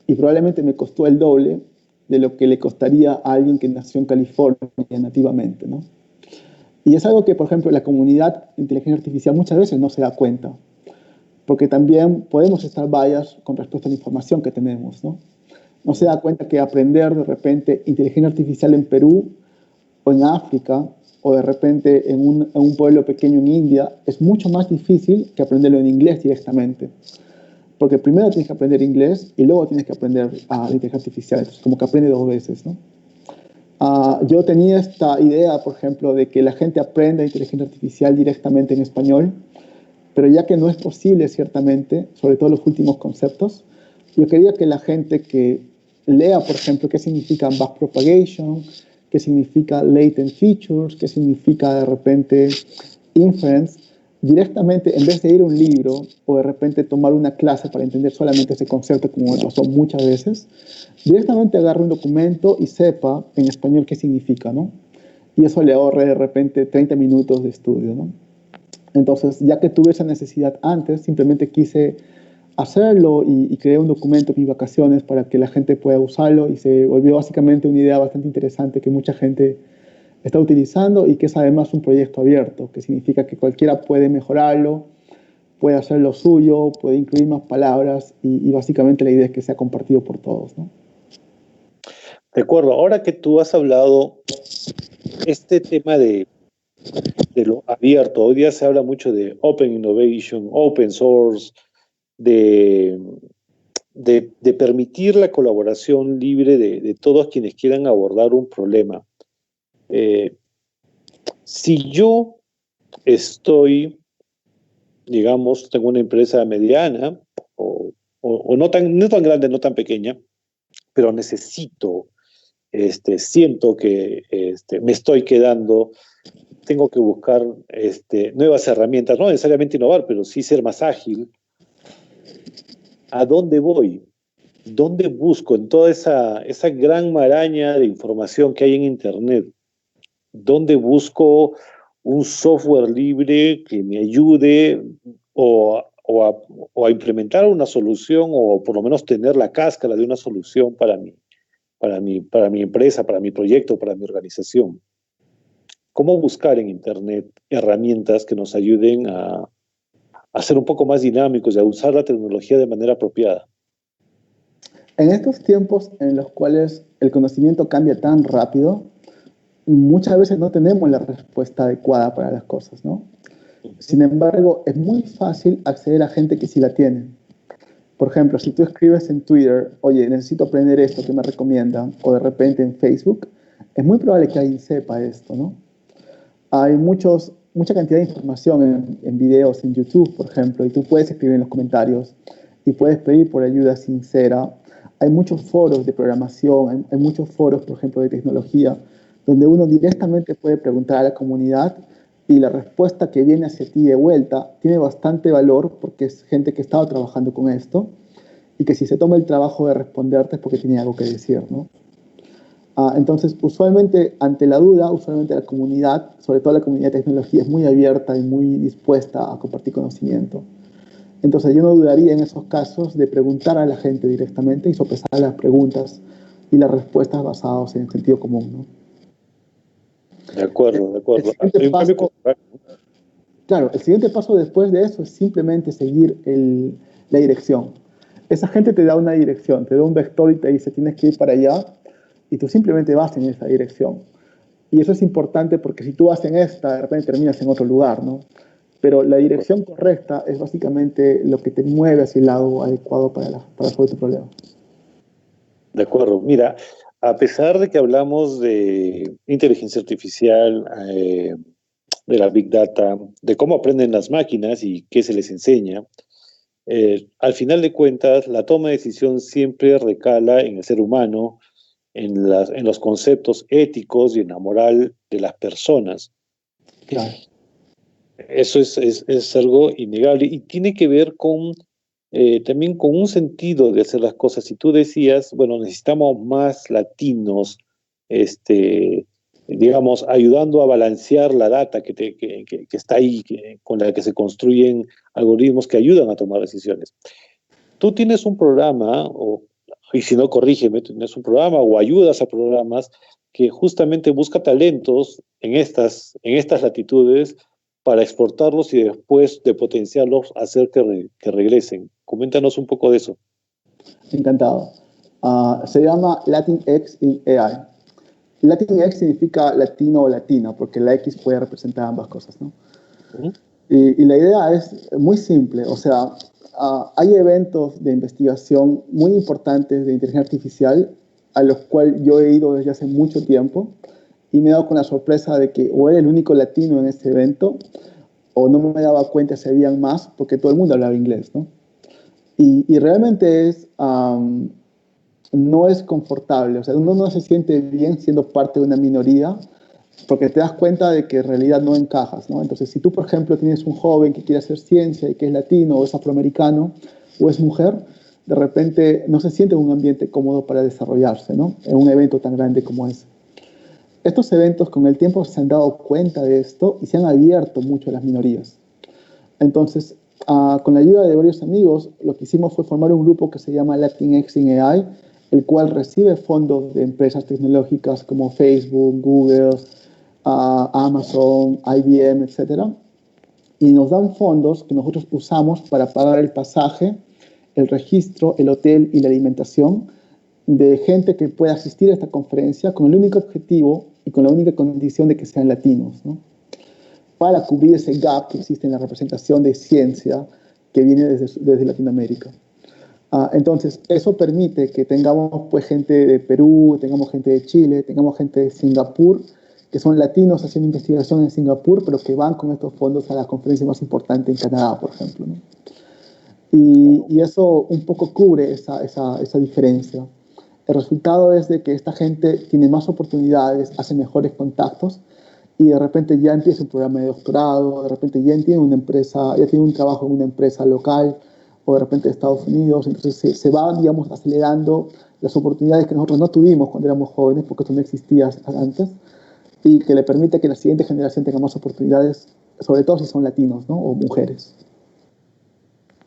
y probablemente me costó el doble de lo que le costaría a alguien que nació en California nativamente, ¿no? Y es algo que, por ejemplo, la comunidad de inteligencia artificial muchas veces no se da cuenta, porque también podemos estar bias con respecto a la información que tenemos, ¿no? No se Ujú. da cuenta que aprender de repente inteligencia artificial en Perú o en África o de repente en un pueblo pequeño en India es mucho más difícil que aprenderlo en inglés directamente. Porque primero tienes que aprender inglés y luego tienes que aprender la inteligencia artificial. Entonces, como que aprende dos veces, ¿no? Yo tenía esta idea, por ejemplo, de que la gente aprenda inteligencia artificial directamente en español, pero ya que no es posible, ciertamente, sobre todo los últimos conceptos, yo quería que la gente que lea, por ejemplo, qué significa backpropagation, qué significa latent features, qué significa de repente inference, directamente, en vez de ir a un libro o de repente tomar una clase para entender solamente ese concepto, como me pasó muchas veces, directamente agarre un documento y sepa en español qué significa, ¿no? Y eso le ahorre de repente 30 minutos de estudio, ¿no? Entonces, ya que tuve esa necesidad antes, simplemente quise hacerlo y creé un documento en mis vacaciones para que la gente pueda usarlo y se volvió básicamente una idea bastante interesante que mucha gente está utilizando y que es además un proyecto abierto, que significa que cualquiera puede mejorarlo, puede hacer lo suyo, puede incluir más palabras y básicamente la idea es que sea compartido por todos, ¿no? De acuerdo, ahora que tú has hablado este tema de lo abierto, hoy día se habla mucho de Open Innovation, Open Source, de, de permitir la colaboración libre de todos quienes quieran abordar un problema. Eh, si yo estoy, digamos, tengo una empresa mediana o no tan grande, no tan pequeña, pero necesito, siento que me estoy quedando, tengo que buscar nuevas herramientas, no necesariamente innovar, pero sí ser más ágil. ¿A dónde voy? ¿Dónde busco en toda esa gran maraña de información que hay en Internet? ¿Dónde busco un software libre que me ayude o a implementar una solución o por lo menos tener la cáscara de una solución para mi empresa, para mi proyecto, para mi organización? ¿Cómo buscar en Internet herramientas que nos ayuden a ser un poco más dinámicos y a usar la tecnología de manera apropiada? En estos tiempos en los cuales el conocimiento cambia tan rápido, muchas veces no tenemos la respuesta adecuada para las cosas, ¿no? Sin embargo, es muy fácil acceder a gente que sí la tiene. Por ejemplo, si tú escribes en Twitter, oye, necesito aprender esto, ¿qué me recomiendan? O de repente en Facebook, es muy probable que alguien sepa esto, ¿no? Hay mucha cantidad de información en videos en YouTube, por ejemplo, y tú puedes escribir en los comentarios y puedes pedir por ayuda sincera. Hay muchos foros de programación, hay muchos foros, por ejemplo, de tecnología, donde uno directamente puede preguntar a la comunidad y la respuesta que viene hacia ti de vuelta tiene bastante valor porque es gente que ha estado trabajando con esto y que si se toma el trabajo de responderte es porque tiene algo que decir, ¿no? Entonces, usualmente, ante la duda, usualmente la comunidad, sobre todo la comunidad de tecnología, es muy abierta y muy dispuesta a compartir conocimiento. Entonces, yo no dudaría en esos casos de preguntar a la gente directamente y sopesar las preguntas y las respuestas basadas en el sentido común, ¿no? De acuerdo, de acuerdo. Hay un cambio cultural. Claro, el siguiente paso después de eso es simplemente seguir la dirección. Esa gente te da una dirección, te da un vector y te dice tienes que ir para allá y tú simplemente vas en esa dirección. Y eso es importante porque si tú vas en esta, de repente terminas en otro lugar, ¿no? Pero la dirección correcta es básicamente lo que te mueve hacia el lado adecuado para resolver tu problema. De acuerdo. Mira, a pesar de que hablamos de inteligencia artificial, de la Big Data, de cómo aprenden las máquinas y qué se les enseña, al final de cuentas, la toma de decisión siempre recala en el ser humano, en los conceptos éticos y en la moral de las personas. Claro. Eso es algo innegable y tiene que ver con también con un sentido de hacer las cosas. Si tú decías, bueno, necesitamos más latinos, digamos, ayudando a balancear la data que está ahí, con la que se construyen algoritmos que ayudan a tomar decisiones. Tú tienes un programa, y si no, corrígeme, tienes un programa o ayudas a programas que justamente busca talentos en estas latitudes para exportarlos y después de potenciarlos hacer que regresen. Coméntanos un poco de eso. Encantado. Se llama Latinx in AI. Latinx significa latino o latina, porque la X puede representar ambas cosas, ¿no? Y la idea es muy simple, o sea, hay eventos de investigación muy importantes de inteligencia artificial a los cuales yo he ido desde hace mucho tiempo y me he dado con la sorpresa de que o era el único latino en este evento o no me daba cuenta si habían más porque todo el mundo hablaba inglés, ¿no? Y realmente no es confortable, o sea, uno no se siente bien siendo parte de una minoría porque te das cuenta de que en realidad no encajas, ¿no? Entonces, si tú, por ejemplo, tienes un joven que quiere hacer ciencia y que es latino o es afroamericano o es mujer, de repente no se siente en un ambiente cómodo para desarrollarse, ¿no? En un evento tan grande como ese. Estos eventos con el tiempo se han dado cuenta de esto y se han abierto mucho a las minorías. Entonces, con la ayuda de varios amigos, lo que hicimos fue formar un grupo que se llama Latinx in AI, el cual recibe fondos de empresas tecnológicas como Facebook, Google, Amazon, IBM, etcétera, y nos dan fondos que nosotros usamos para pagar el pasaje, el registro, el hotel y la alimentación de gente que pueda asistir a esta conferencia con el único objetivo y con la única condición de que sean latinos, ¿no? Para cubrir ese gap que existe en la representación de ciencia que viene desde Latinoamérica. Entonces, eso permite que tengamos pues, gente de Perú, tengamos gente de Chile, tengamos gente de Singapur, que son latinos haciendo investigación en Singapur, pero que van con estos fondos a la conferencia más importante en Canadá, por ejemplo, ¿no? Y eso un poco cubre esa diferencia. El resultado es de que esta gente tiene más oportunidades, hace mejores contactos y de repente ya empieza un programa de doctorado, de repente ya tiene una empresa, ya tiene un trabajo en una empresa local o de repente de Estados Unidos, entonces se va, digamos, acelerando las oportunidades que nosotros no tuvimos cuando éramos jóvenes, porque esto no existía antes, y que le permite que la siguiente generación tenga más oportunidades, sobre todo si son latinos, ¿no? O mujeres.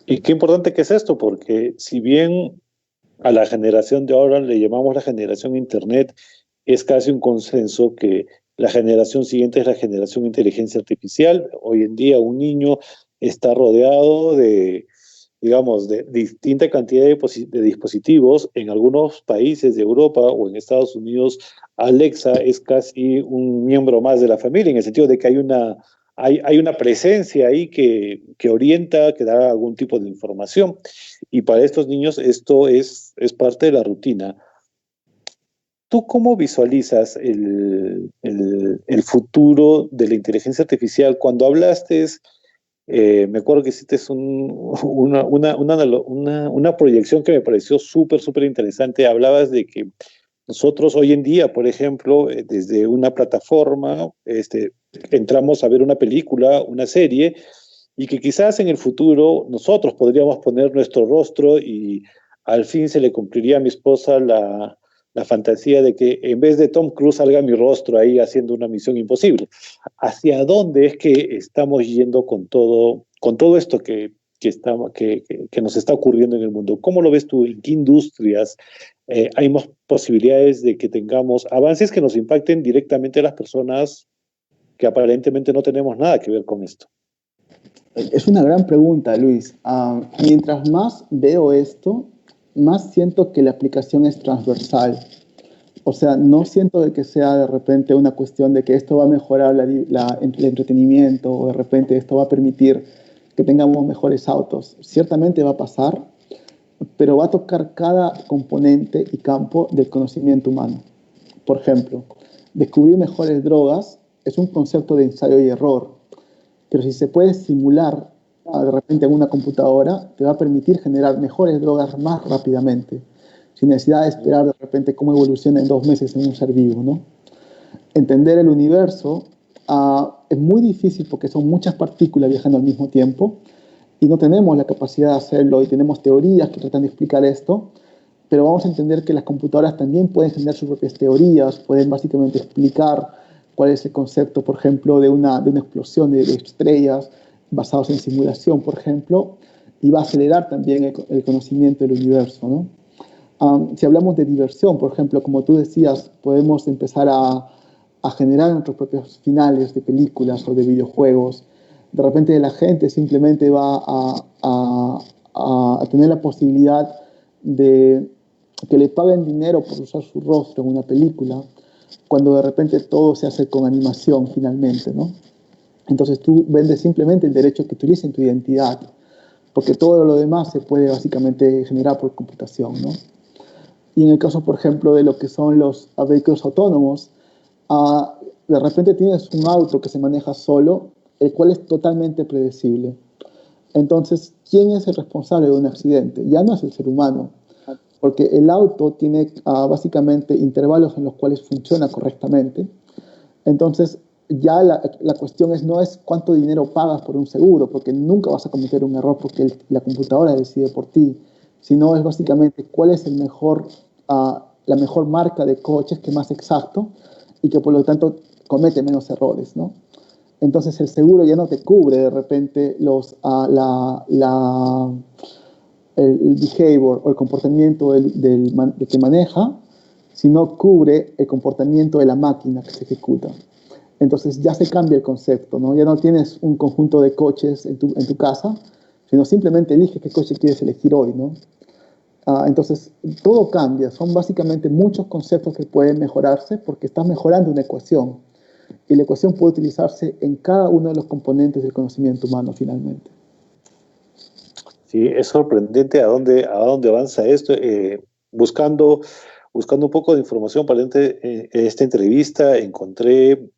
Y qué importante que es esto, porque si bien a la generación de ahora le llamamos la generación Internet, es casi un consenso que la generación siguiente es la generación inteligencia artificial. Hoy en día un niño está rodeado de, digamos, de distinta cantidad de dispositivos. En algunos países de Europa o en Estados Unidos, Alexa es casi un miembro más de la familia, en el sentido de que hay una presencia ahí que orienta, que da algún tipo de información. Y para estos niños esto es parte de la rutina. ¿Tú cómo visualizas el futuro de la inteligencia artificial? Cuando hablaste, me acuerdo que hiciste una proyección que me pareció súper, súper interesante. Hablabas de que nosotros hoy en día, por ejemplo, desde una plataforma, entramos a ver una película, una serie, y que quizás en el futuro nosotros podríamos poner nuestro rostro y al fin se le cumpliría a mi esposa la fantasía de que en vez de Tom Cruise salga mi rostro ahí haciendo una misión imposible. ¿Hacia dónde es que estamos yendo con todo esto que nos está ocurriendo en el mundo? ¿Cómo lo ves tú? ¿En qué industrias hay más posibilidades de que tengamos avances que nos impacten directamente a las personas que aparentemente no tenemos nada que ver con esto? Es una gran pregunta, Luis. Mientras más veo esto, más siento que la aplicación es transversal. O sea, no siento de que sea de repente una cuestión de que esto va a mejorar el entretenimiento o de repente esto va a permitir que tengamos mejores autos. Ciertamente va a pasar, pero va a tocar cada componente y campo del conocimiento humano. Por ejemplo, descubrir mejores drogas es un concepto de ensayo y error, pero si se puede simular de repente en una computadora, te va a permitir generar mejores drogas más rápidamente, sin necesidad de esperar de repente cómo evoluciona en 2 meses en un ser vivo, ¿no? Entender el universo es muy difícil porque son muchas partículas viajando al mismo tiempo y no tenemos la capacidad de hacerlo y tenemos teorías que tratan de explicar esto, pero vamos a entender que las computadoras también pueden generar sus propias teorías, pueden básicamente explicar cuál es el concepto, por ejemplo, de una explosión de estrellas basados en simulación, por ejemplo, y va a acelerar también el conocimiento del universo, ¿no? Si hablamos de diversión, por ejemplo, como tú decías, podemos empezar a generar nuestros propios finales de películas o de videojuegos. De repente la gente simplemente va a tener la posibilidad de que le paguen dinero por usar su rostro en una película, cuando de repente todo se hace con animación finalmente, ¿no? Entonces tú vendes simplemente el derecho que utilicen tu identidad, porque todo lo demás se puede básicamente generar por computación, ¿no? Y en el caso, por ejemplo, de lo que son los vehículos autónomos, de repente tienes un auto que se maneja solo, el cual es totalmente predecible. Entonces, ¿quién es el responsable de un accidente? Ya no es el ser humano, porque el auto tiene básicamente intervalos en los cuales funciona correctamente. Entonces, ya la cuestión no es cuánto dinero pagas por un seguro, porque nunca vas a cometer un error porque la computadora decide por ti, sino es básicamente cuál es la mejor marca de coches que es más exacto y que por lo tanto comete menos errores, ¿no? Entonces el seguro ya no te cubre de repente el behavior o el comportamiento del que maneja, sino cubre el comportamiento de la máquina que se ejecuta. Entonces ya se cambia el concepto, ¿no? Ya no tienes un conjunto de coches en tu casa, sino simplemente eliges qué coche quieres elegir hoy, ¿no? Entonces todo cambia, son básicamente muchos conceptos que pueden mejorarse porque estás mejorando una ecuación y la ecuación puede utilizarse en cada uno de los componentes del conocimiento humano finalmente. Sí, es sorprendente a dónde avanza esto. Buscando un poco de información para esta entrevista, encontré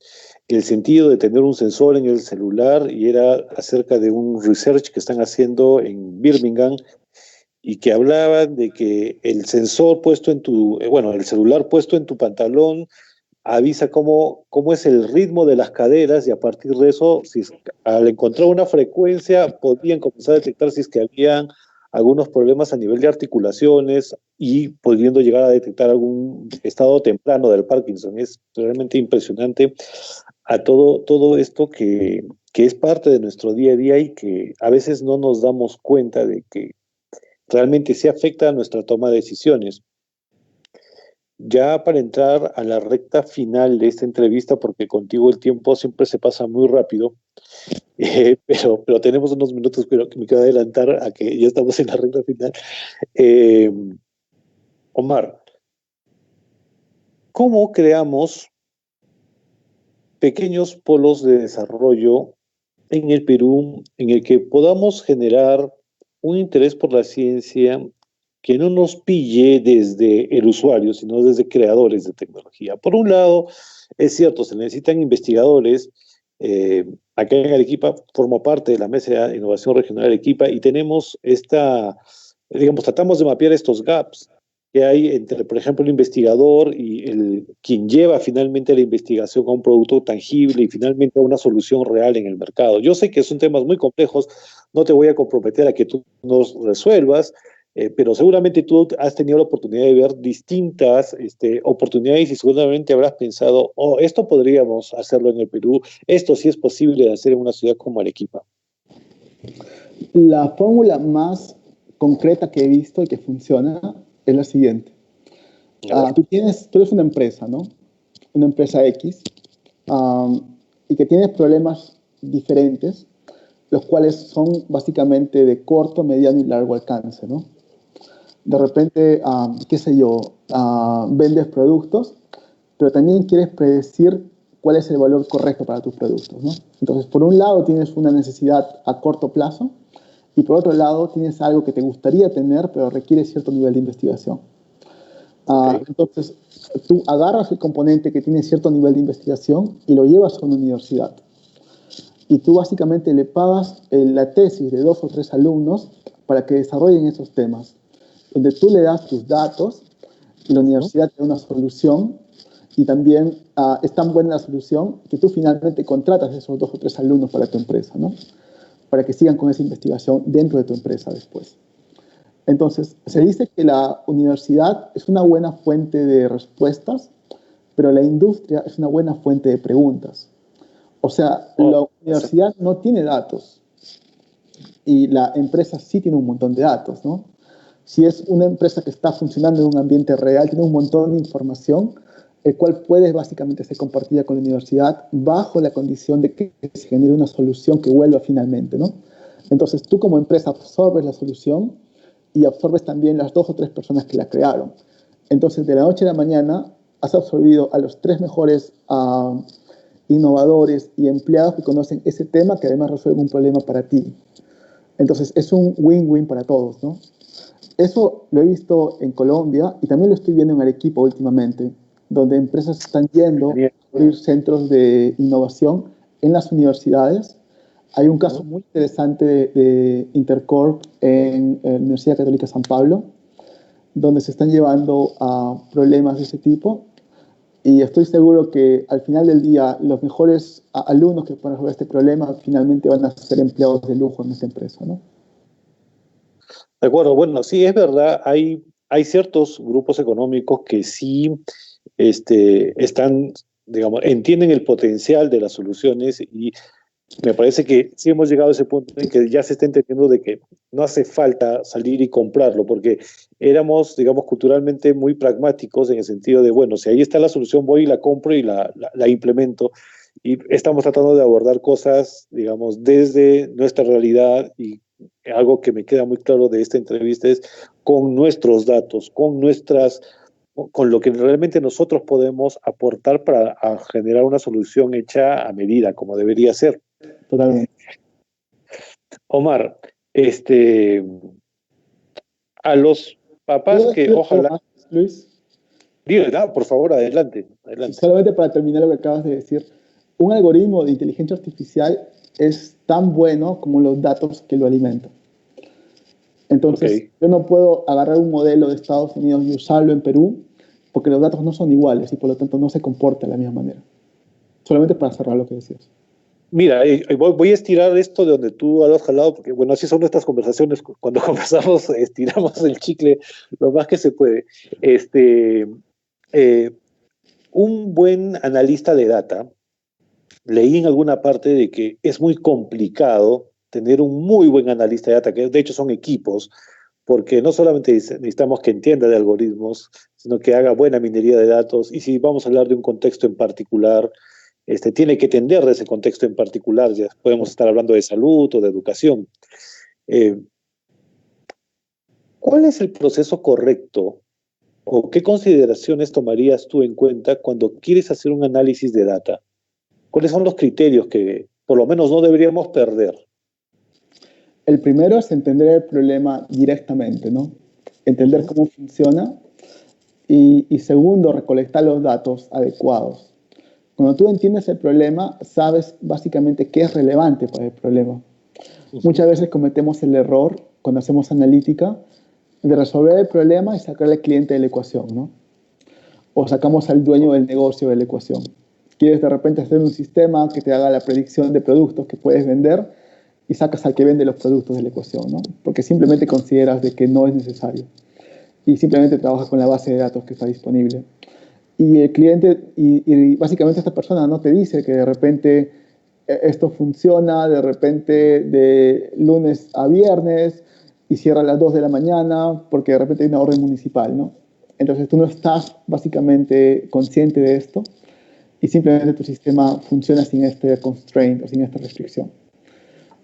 el sentido de tener un sensor en el celular y era acerca de un research que están haciendo en Birmingham y que hablaban de que el sensor puesto en bueno, el celular puesto en tu pantalón avisa cómo es el ritmo de las caderas y a partir de eso, al encontrar una frecuencia, podían comenzar a detectar si es que habían algunos problemas a nivel de articulaciones y pudiendo llegar a detectar algún estado temprano del Parkinson. Es realmente impresionante a todo esto que es parte de nuestro día a día y que a veces no nos damos cuenta de que realmente se afecta a nuestra toma de decisiones. Ya para entrar a la recta final de esta entrevista, porque contigo el tiempo siempre se pasa muy rápido, pero tenemos unos minutos, pero que me quiero adelantar a que ya estamos en la recta final. Eh, Omar, ¿cómo creamos pequeños polos de desarrollo en el Perú en el que podamos generar un interés por la ciencia que no nos pille desde el usuario, sino desde creadores de tecnología? Por un lado, es cierto, se necesitan investigadores. Acá en Arequipa formo parte de la Mesa de Innovación Regional Arequipa y tenemos digamos, tratamos de mapear estos gaps que hay entre, por ejemplo, el investigador y quien lleva finalmente la investigación a un producto tangible y finalmente a una solución real en el mercado. Yo sé que son temas muy complejos, no te voy a comprometer a que tú nos resuelvas, pero seguramente tú has tenido la oportunidad de ver distintas oportunidades y seguramente habrás pensado, oh, esto podríamos hacerlo en el Perú, esto sí es posible de hacer en una ciudad como Arequipa. La fórmula más concreta que he visto y que funciona es la siguiente. Tú eres una empresa, ¿no? Una empresa X, y que tienes problemas diferentes, los cuales son básicamente de corto, mediano y largo alcance, ¿no? De repente, qué sé yo, vendes productos, pero también quieres predecir cuál es el valor correcto para tus productos, ¿no? Entonces, por un lado tienes una necesidad a corto plazo y por otro lado tienes algo que te gustaría tener, pero requiere cierto nivel de investigación. Okay. Entonces, tú agarras el componente que tiene cierto nivel de investigación y lo llevas a una universidad. Y tú básicamente le pagas la tesis de 2 o 3 alumnos para que desarrollen esos temas, donde tú le das tus datos y la universidad te da una solución y también es tan buena la solución que tú finalmente contratas a esos 2 o 3 alumnos para tu empresa, ¿no? Para que sigan con esa investigación dentro de tu empresa después. Entonces, se dice que la universidad es una buena fuente de respuestas, pero la industria es una buena fuente de preguntas. O sea, la universidad no tiene datos y la empresa sí tiene un montón de datos, ¿no? Si es una empresa que está funcionando en un ambiente real, tiene un montón de información, el cual puede básicamente ser compartida con la universidad bajo la condición de que se genere una solución que vuelva finalmente, ¿no? Entonces, tú como empresa absorbes la solución y absorbes también las 2 o 3 personas que la crearon. Entonces, de la noche a la mañana, has absorbido a los 3 mejores innovadores y empleados que conocen ese tema que además resuelven un problema para ti. Entonces, es un win-win para todos, ¿no? Eso lo he visto en Colombia y también lo estoy viendo en Arequipa últimamente, donde empresas están yendo Genial. a abrir centros de innovación en las universidades. Hay un caso muy interesante de Intercorp en la Universidad Católica San Pablo, donde se están llevando a problemas de ese tipo y estoy seguro que al final del día los mejores alumnos que puedan resolver este problema finalmente van a ser empleados de lujo en esta empresa, ¿no? De acuerdo, bueno, sí, es verdad, hay ciertos grupos económicos que sí están, digamos, entienden el potencial de las soluciones y me parece que sí hemos llegado a ese punto en que ya se está entendiendo de que no hace falta salir y comprarlo, porque éramos, digamos, culturalmente muy pragmáticos en el sentido de, bueno, si ahí está la solución, voy y la compro y la implemento. Y estamos tratando de abordar cosas, digamos, desde nuestra realidad y algo que me queda muy claro de esta entrevista es con nuestros datos, con lo que realmente nosotros podemos aportar para generar una solución hecha a medida, como debería ser. Totalmente. Omar, a los papás ¿Puedo que decir algo ojalá, más, Luis? dile, por favor, adelante, Sí, adelante. solamente para terminar lo que acabas de decir, un algoritmo de inteligencia artificial es tan bueno como los datos que lo alimentan. Ok, Entonces, yo no puedo agarrar un modelo de Estados Unidos y usarlo en Perú porque los datos no son iguales y por lo tanto no se comporta de la misma manera. Solamente para cerrar lo que decías. mira, voy a estirar esto de donde tú lo has jalado, porque bueno, así son nuestras conversaciones. Cuando conversamos, estiramos el chicle lo más que se puede. Este, eh, un buen analista de data, leí en alguna parte de que es muy complicado tener un muy buen analista de data, que de hecho son equipos, porque no solamente necesitamos que entienda de algoritmos, sino que haga buena minería de datos, y si vamos a hablar de un contexto en particular, tiene que entender de ese contexto en particular, ya podemos estar hablando de salud o de educación. Eh, ¿Cuál es el proceso correcto o qué consideraciones tomarías tú en cuenta cuando quieres hacer un análisis de data? ¿Cuáles son los criterios que por lo menos no deberíamos perder? El primero es entender el problema directamente, ¿no? Entender Ujú. cómo funciona y segundo, recolectar los datos adecuados. Cuando tú entiendes el problema, sabes básicamente qué es relevante para el problema. Muchas Ujú. veces cometemos el error, cuando hacemos analítica, de resolver el problema y sacar al cliente de la ecuación, ¿no? O sacamos al dueño del negocio de la ecuación. Quieres de repente hacer un sistema que te haga la predicción de productos que puedes vender y sacas al que vende los productos de la ecuación, ¿no? Porque simplemente consideras de que no es necesario y simplemente trabajas con la base de datos que está disponible. Y el cliente, y básicamente esta persona no te dice que de repente esto funciona de repente de lunes a viernes y cierra a las 2 de la mañana porque de repente hay una orden municipal, ¿no? Entonces tú no estás básicamente consciente de esto y simplemente tu sistema funciona sin este constraint o sin esta restricción.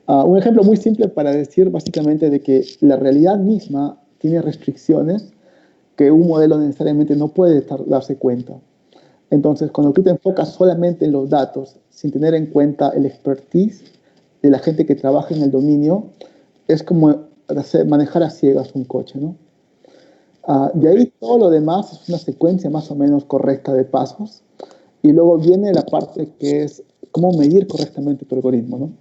Un ejemplo muy simple para decir básicamente de que la realidad misma tiene restricciones que un modelo necesariamente no puede darse cuenta. Entonces, cuando tú te enfocas solamente en los datos, sin tener en cuenta el expertise de la gente que trabaja en el dominio, es como manejar a ciegas un coche, ¿no? De Ok. ahí todo lo demás es una secuencia más o menos correcta de pasos. Y luego viene la parte que es cómo medir correctamente tu algoritmo, ¿no?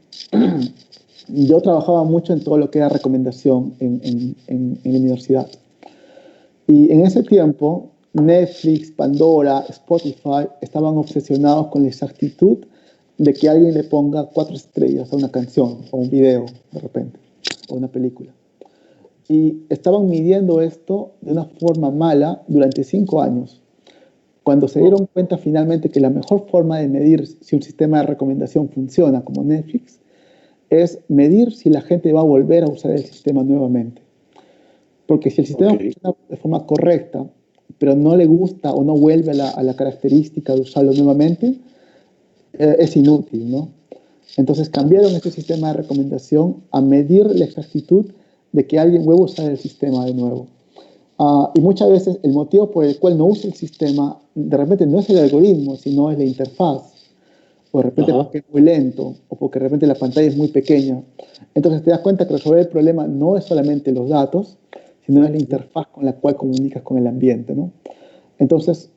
Yo trabajaba mucho en todo lo que era recomendación en la universidad. Y en ese tiempo, Netflix, Pandora, Spotify estaban obsesionados con la exactitud de que alguien le ponga 4 estrellas a una canción o un video, de repente, o una película. Y estaban midiendo esto de una forma mala durante 5 años. Cuando se Oh, dieron cuenta finalmente que la mejor forma de medir si un sistema de recomendación funciona como Netflix es medir si la gente va a volver a usar el sistema nuevamente. Porque si el sistema ok. funciona de forma correcta, pero no le gusta o no vuelve a la característica de usarlo nuevamente, es inútil, ¿no? Entonces cambiaron este sistema de recomendación a medir la exactitud de que alguien vuelva a usar el sistema de nuevo. Y muchas veces el motivo por el cual no usa el sistema de repente no es el algoritmo, sino es la interfaz. o de repente Ajá. porque es muy lento, o porque de repente la pantalla es muy pequeña. Entonces te das cuenta que resolver el problema no es solamente los datos, sino es la interfaz con la cual comunicas con el ambiente, ¿no? Entonces,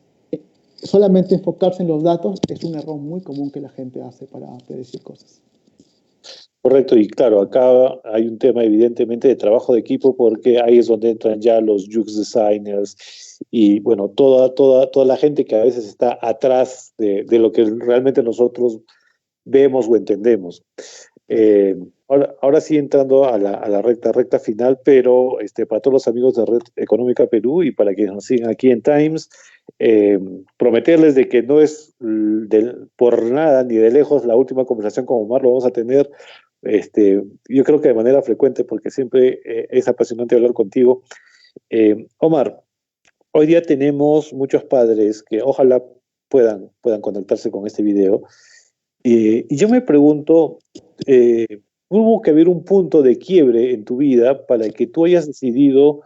solamente enfocarse en los datos es un error muy común que la gente hace para predecir cosas. Correcto, y claro, acá hay un tema evidentemente de trabajo de equipo porque ahí es donde entran ya los UX designers y bueno, toda la gente que a veces está atrás de lo que realmente nosotros vemos o entendemos. Eh, ahora sí entrando a la recta final, pero para todos los amigos de Red Económica Perú y para quienes nos siguen aquí en Times, eh, prometerles de que no es por nada ni de lejos la última conversación con Omar, lo vamos a tener, yo creo que de manera frecuente porque siempre es apasionante hablar contigo. Omar, hoy día tenemos muchos padres que ojalá puedan conectarse con este video y yo me pregunto, ¿hubo que haber un punto de quiebre en tu vida para que tú hayas decidido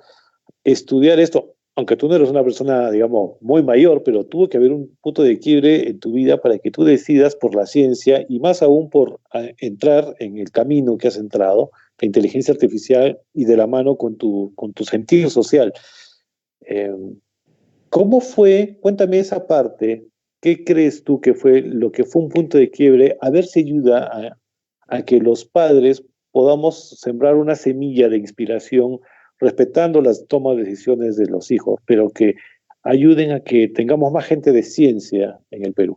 estudiar esto? Aunque tú no eres una persona, digamos, muy mayor, pero tuvo que haber un punto de quiebre en tu vida para que tú decidas por la ciencia y más aún por entrar en el camino que has entrado, la inteligencia artificial y de la mano con tu sentido social. Eh, ¿Cómo fue? Cuéntame esa parte. ¿Qué crees tú que fue lo que fue un punto de quiebre? A ver si ayuda a que los padres podamos sembrar una semilla de inspiración respetando las tomas de decisiones de los hijos, pero que ayuden a que tengamos más gente de ciencia en el Perú.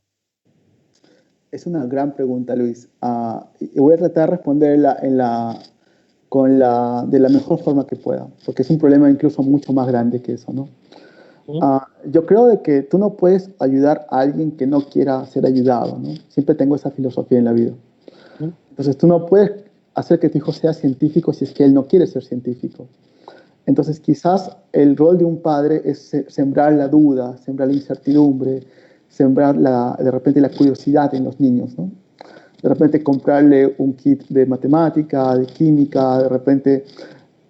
Es una gran pregunta, Luis. Y voy a tratar de responderla de la mejor forma que pueda, porque es un problema incluso mucho más grande que eso, ¿no? ¿Mm? Yo creo de que tú no puedes ayudar a alguien que no quiera ser ayudado, ¿no? Siempre tengo esa filosofía en la vida. ¿Mm? Entonces tú no puedes hacer que tu hijo sea científico si es que él no quiere ser científico. Entonces quizás el rol de un padre es sembrar la duda, sembrar la incertidumbre, sembrar de repente la curiosidad en los niños, ¿no? De repente comprarle un kit de matemática, de química, de repente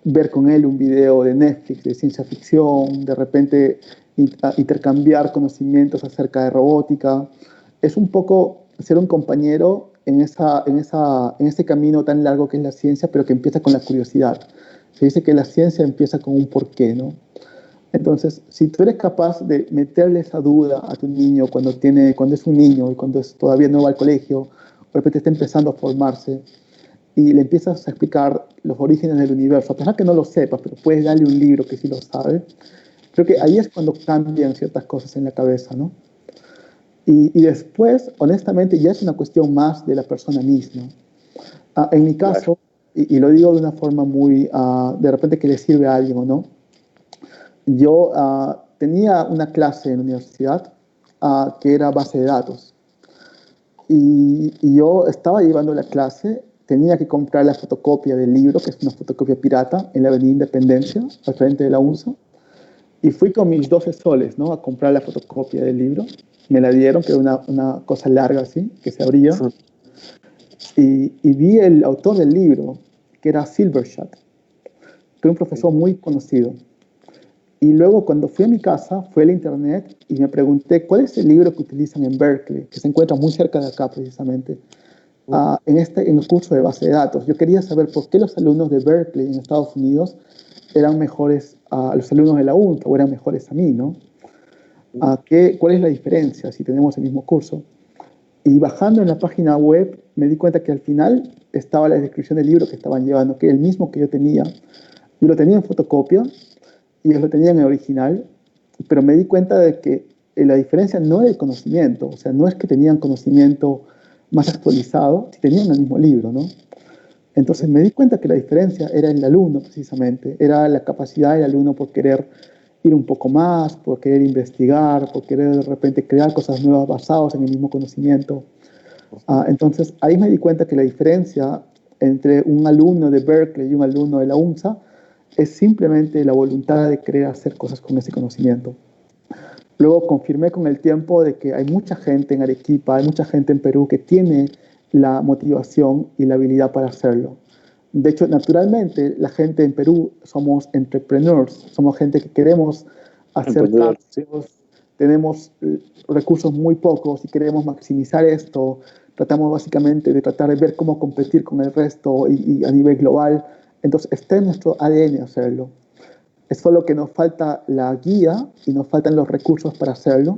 ver con él un video de Netflix de ciencia ficción, de repente intercambiar conocimientos acerca de robótica. Es un poco ser un compañero en ese camino tan largo que es la ciencia, pero que empieza con la curiosidad. Se dice que la ciencia empieza con un porqué, ¿no? Entonces, si tú eres capaz de meterle esa duda a tu niño cuando es un niño y todavía no va al colegio, de repente está empezando a formarse, y le empiezas a explicar los orígenes del universo, a pesar que no lo sepas, pero puedes darle un libro que sí lo sabe, creo que ahí es cuando cambian ciertas cosas en la cabeza, ¿no? Y después, honestamente, ya es una cuestión más de la persona misma. En mi Claro. caso, y lo digo de una forma muy, de repente que le sirve a alguien o no, yo tenía una clase en la universidad que era base de datos. Y yo estaba llevando la clase, tenía que comprar la fotocopia del libro, que es una fotocopia pirata, en la Avenida Independencia, al frente de la UNSA. Y fui con mis 12 soles, ¿no? A comprar la fotocopia del libro. Me la dieron, que era una cosa larga así, que se abría. Y vi el autor del libro, que era Silvershot, que era un profesor muy conocido. Y luego cuando fui a mi casa, fui al internet y me pregunté cuál es el libro que utilizan en Berkeley, que se encuentra muy cerca de acá precisamente, en el curso de base de datos. Yo quería saber por qué los alumnos de Berkeley en Estados Unidos eran mejores a los alumnos de la UNTA o eran mejores a mí, ¿no? ¿Cuál es la diferencia si tenemos el mismo curso? Y bajando en la página web me di cuenta que al final estaba la descripción del libro que estaban llevando, que era el mismo que yo tenía. Yo lo tenía en fotocopia y ellos lo tenían en original, pero me di cuenta de que la diferencia no era el conocimiento, o sea, no es que tenían conocimiento más actualizado, si tenían el mismo libro, ¿no? Entonces me di cuenta que la diferencia era el alumno precisamente, era la capacidad del alumno por querer ir un poco más, por querer investigar, por querer de repente crear cosas nuevas basadas en el mismo conocimiento. Entonces ahí me di cuenta que la diferencia entre un alumno de Berkeley y un alumno de la UNSA es simplemente la voluntad de querer hacer cosas con ese conocimiento. Luego confirmé con el tiempo de que hay mucha gente en Arequipa, hay mucha gente en Perú que tiene la motivación y la habilidad para hacerlo. De hecho, naturalmente, la gente en Perú somos entrepreneurs, somos gente que queremos hacer Emprendedor, sí. cambios, tenemos recursos muy pocos y queremos maximizar esto. Tratamos básicamente de tratar de ver cómo competir con el resto y a nivel global. Entonces está en nuestro ADN hacerlo. Es solo que nos falta la guía y nos faltan los recursos para hacerlo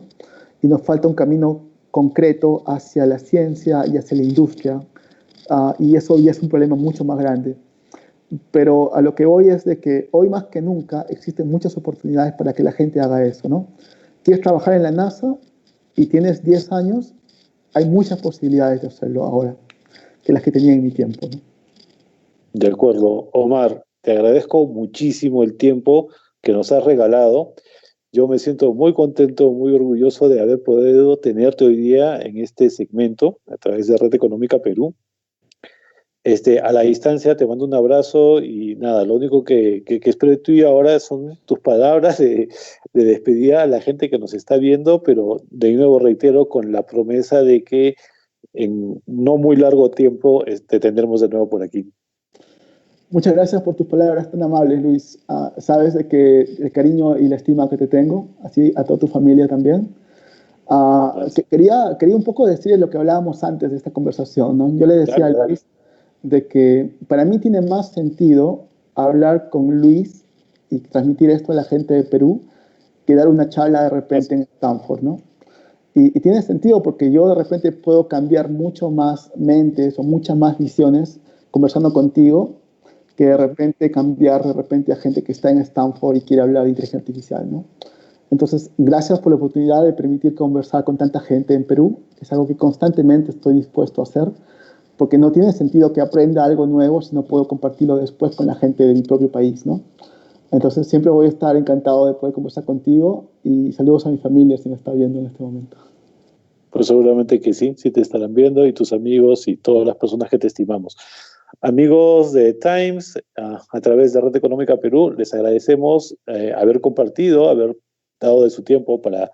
y nos falta un camino concreto hacia la ciencia y hacia la industria. Y eso ya es un problema mucho más grande. Pero a lo que voy es de que hoy más que nunca existen muchas oportunidades para que la gente haga eso, ¿no? Quieres trabajar en la NASA y tienes 10 años, hay muchas posibilidades de hacerlo ahora que las que tenía en mi tiempo, ¿no? De acuerdo. Omar, te agradezco muchísimo el tiempo que nos has regalado. Yo me siento muy contento, muy orgulloso de haber podido tenerte hoy día en este segmento a través de Red Económica Perú. A la distancia te mando un abrazo y nada, lo único que espero de tú y ahora son tus palabras de despedida a la gente que nos está viendo, pero de nuevo reitero con la promesa de que en no muy largo tiempo te tendremos de nuevo por aquí. Muchas gracias por tus palabras tan amables, Luis. Sabes de que el cariño y la estima que te tengo, así a toda tu familia también. Quería un poco decir lo que hablábamos antes de esta conversación, ¿no? Yo le decía Claro. a Luis de que para mí tiene más sentido hablar con Luis y transmitir esto a la gente de Perú que dar una charla de repente en Stanford, ¿no? Y tiene sentido porque yo de repente puedo cambiar mucho más mentes o muchas más visiones conversando contigo que de repente cambiar de repente a gente que está en Stanford y quiere hablar de inteligencia artificial, ¿no? Entonces, gracias por la oportunidad de permitir conversar con tanta gente en Perú. Es algo que constantemente estoy dispuesto a hacer, porque no tiene sentido que aprenda algo nuevo si no puedo compartirlo después con la gente de mi propio país, ¿no? Entonces, siempre voy a estar encantado de poder conversar contigo y saludos a mi familia si me está viendo en este momento. Pues seguramente que sí, sí te estarán viendo y tus amigos y todas las personas que te estimamos. Amigos de Times, a través de Red Económica Perú, les agradecemos haber compartido, haber dado de su tiempo para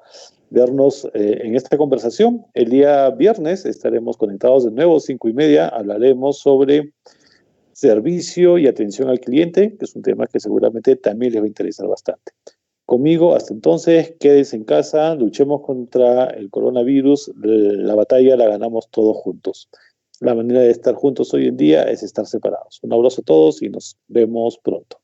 vernos en esta conversación. El día viernes estaremos conectados de nuevo, 5:30, hablaremos sobre servicio y atención al cliente, que es un tema que seguramente también les va a interesar bastante. Conmigo, hasta entonces, quédense en casa, luchemos contra el coronavirus, la batalla la ganamos todos juntos. La manera de estar juntos hoy en día es estar separados. Un abrazo a todos y nos vemos pronto.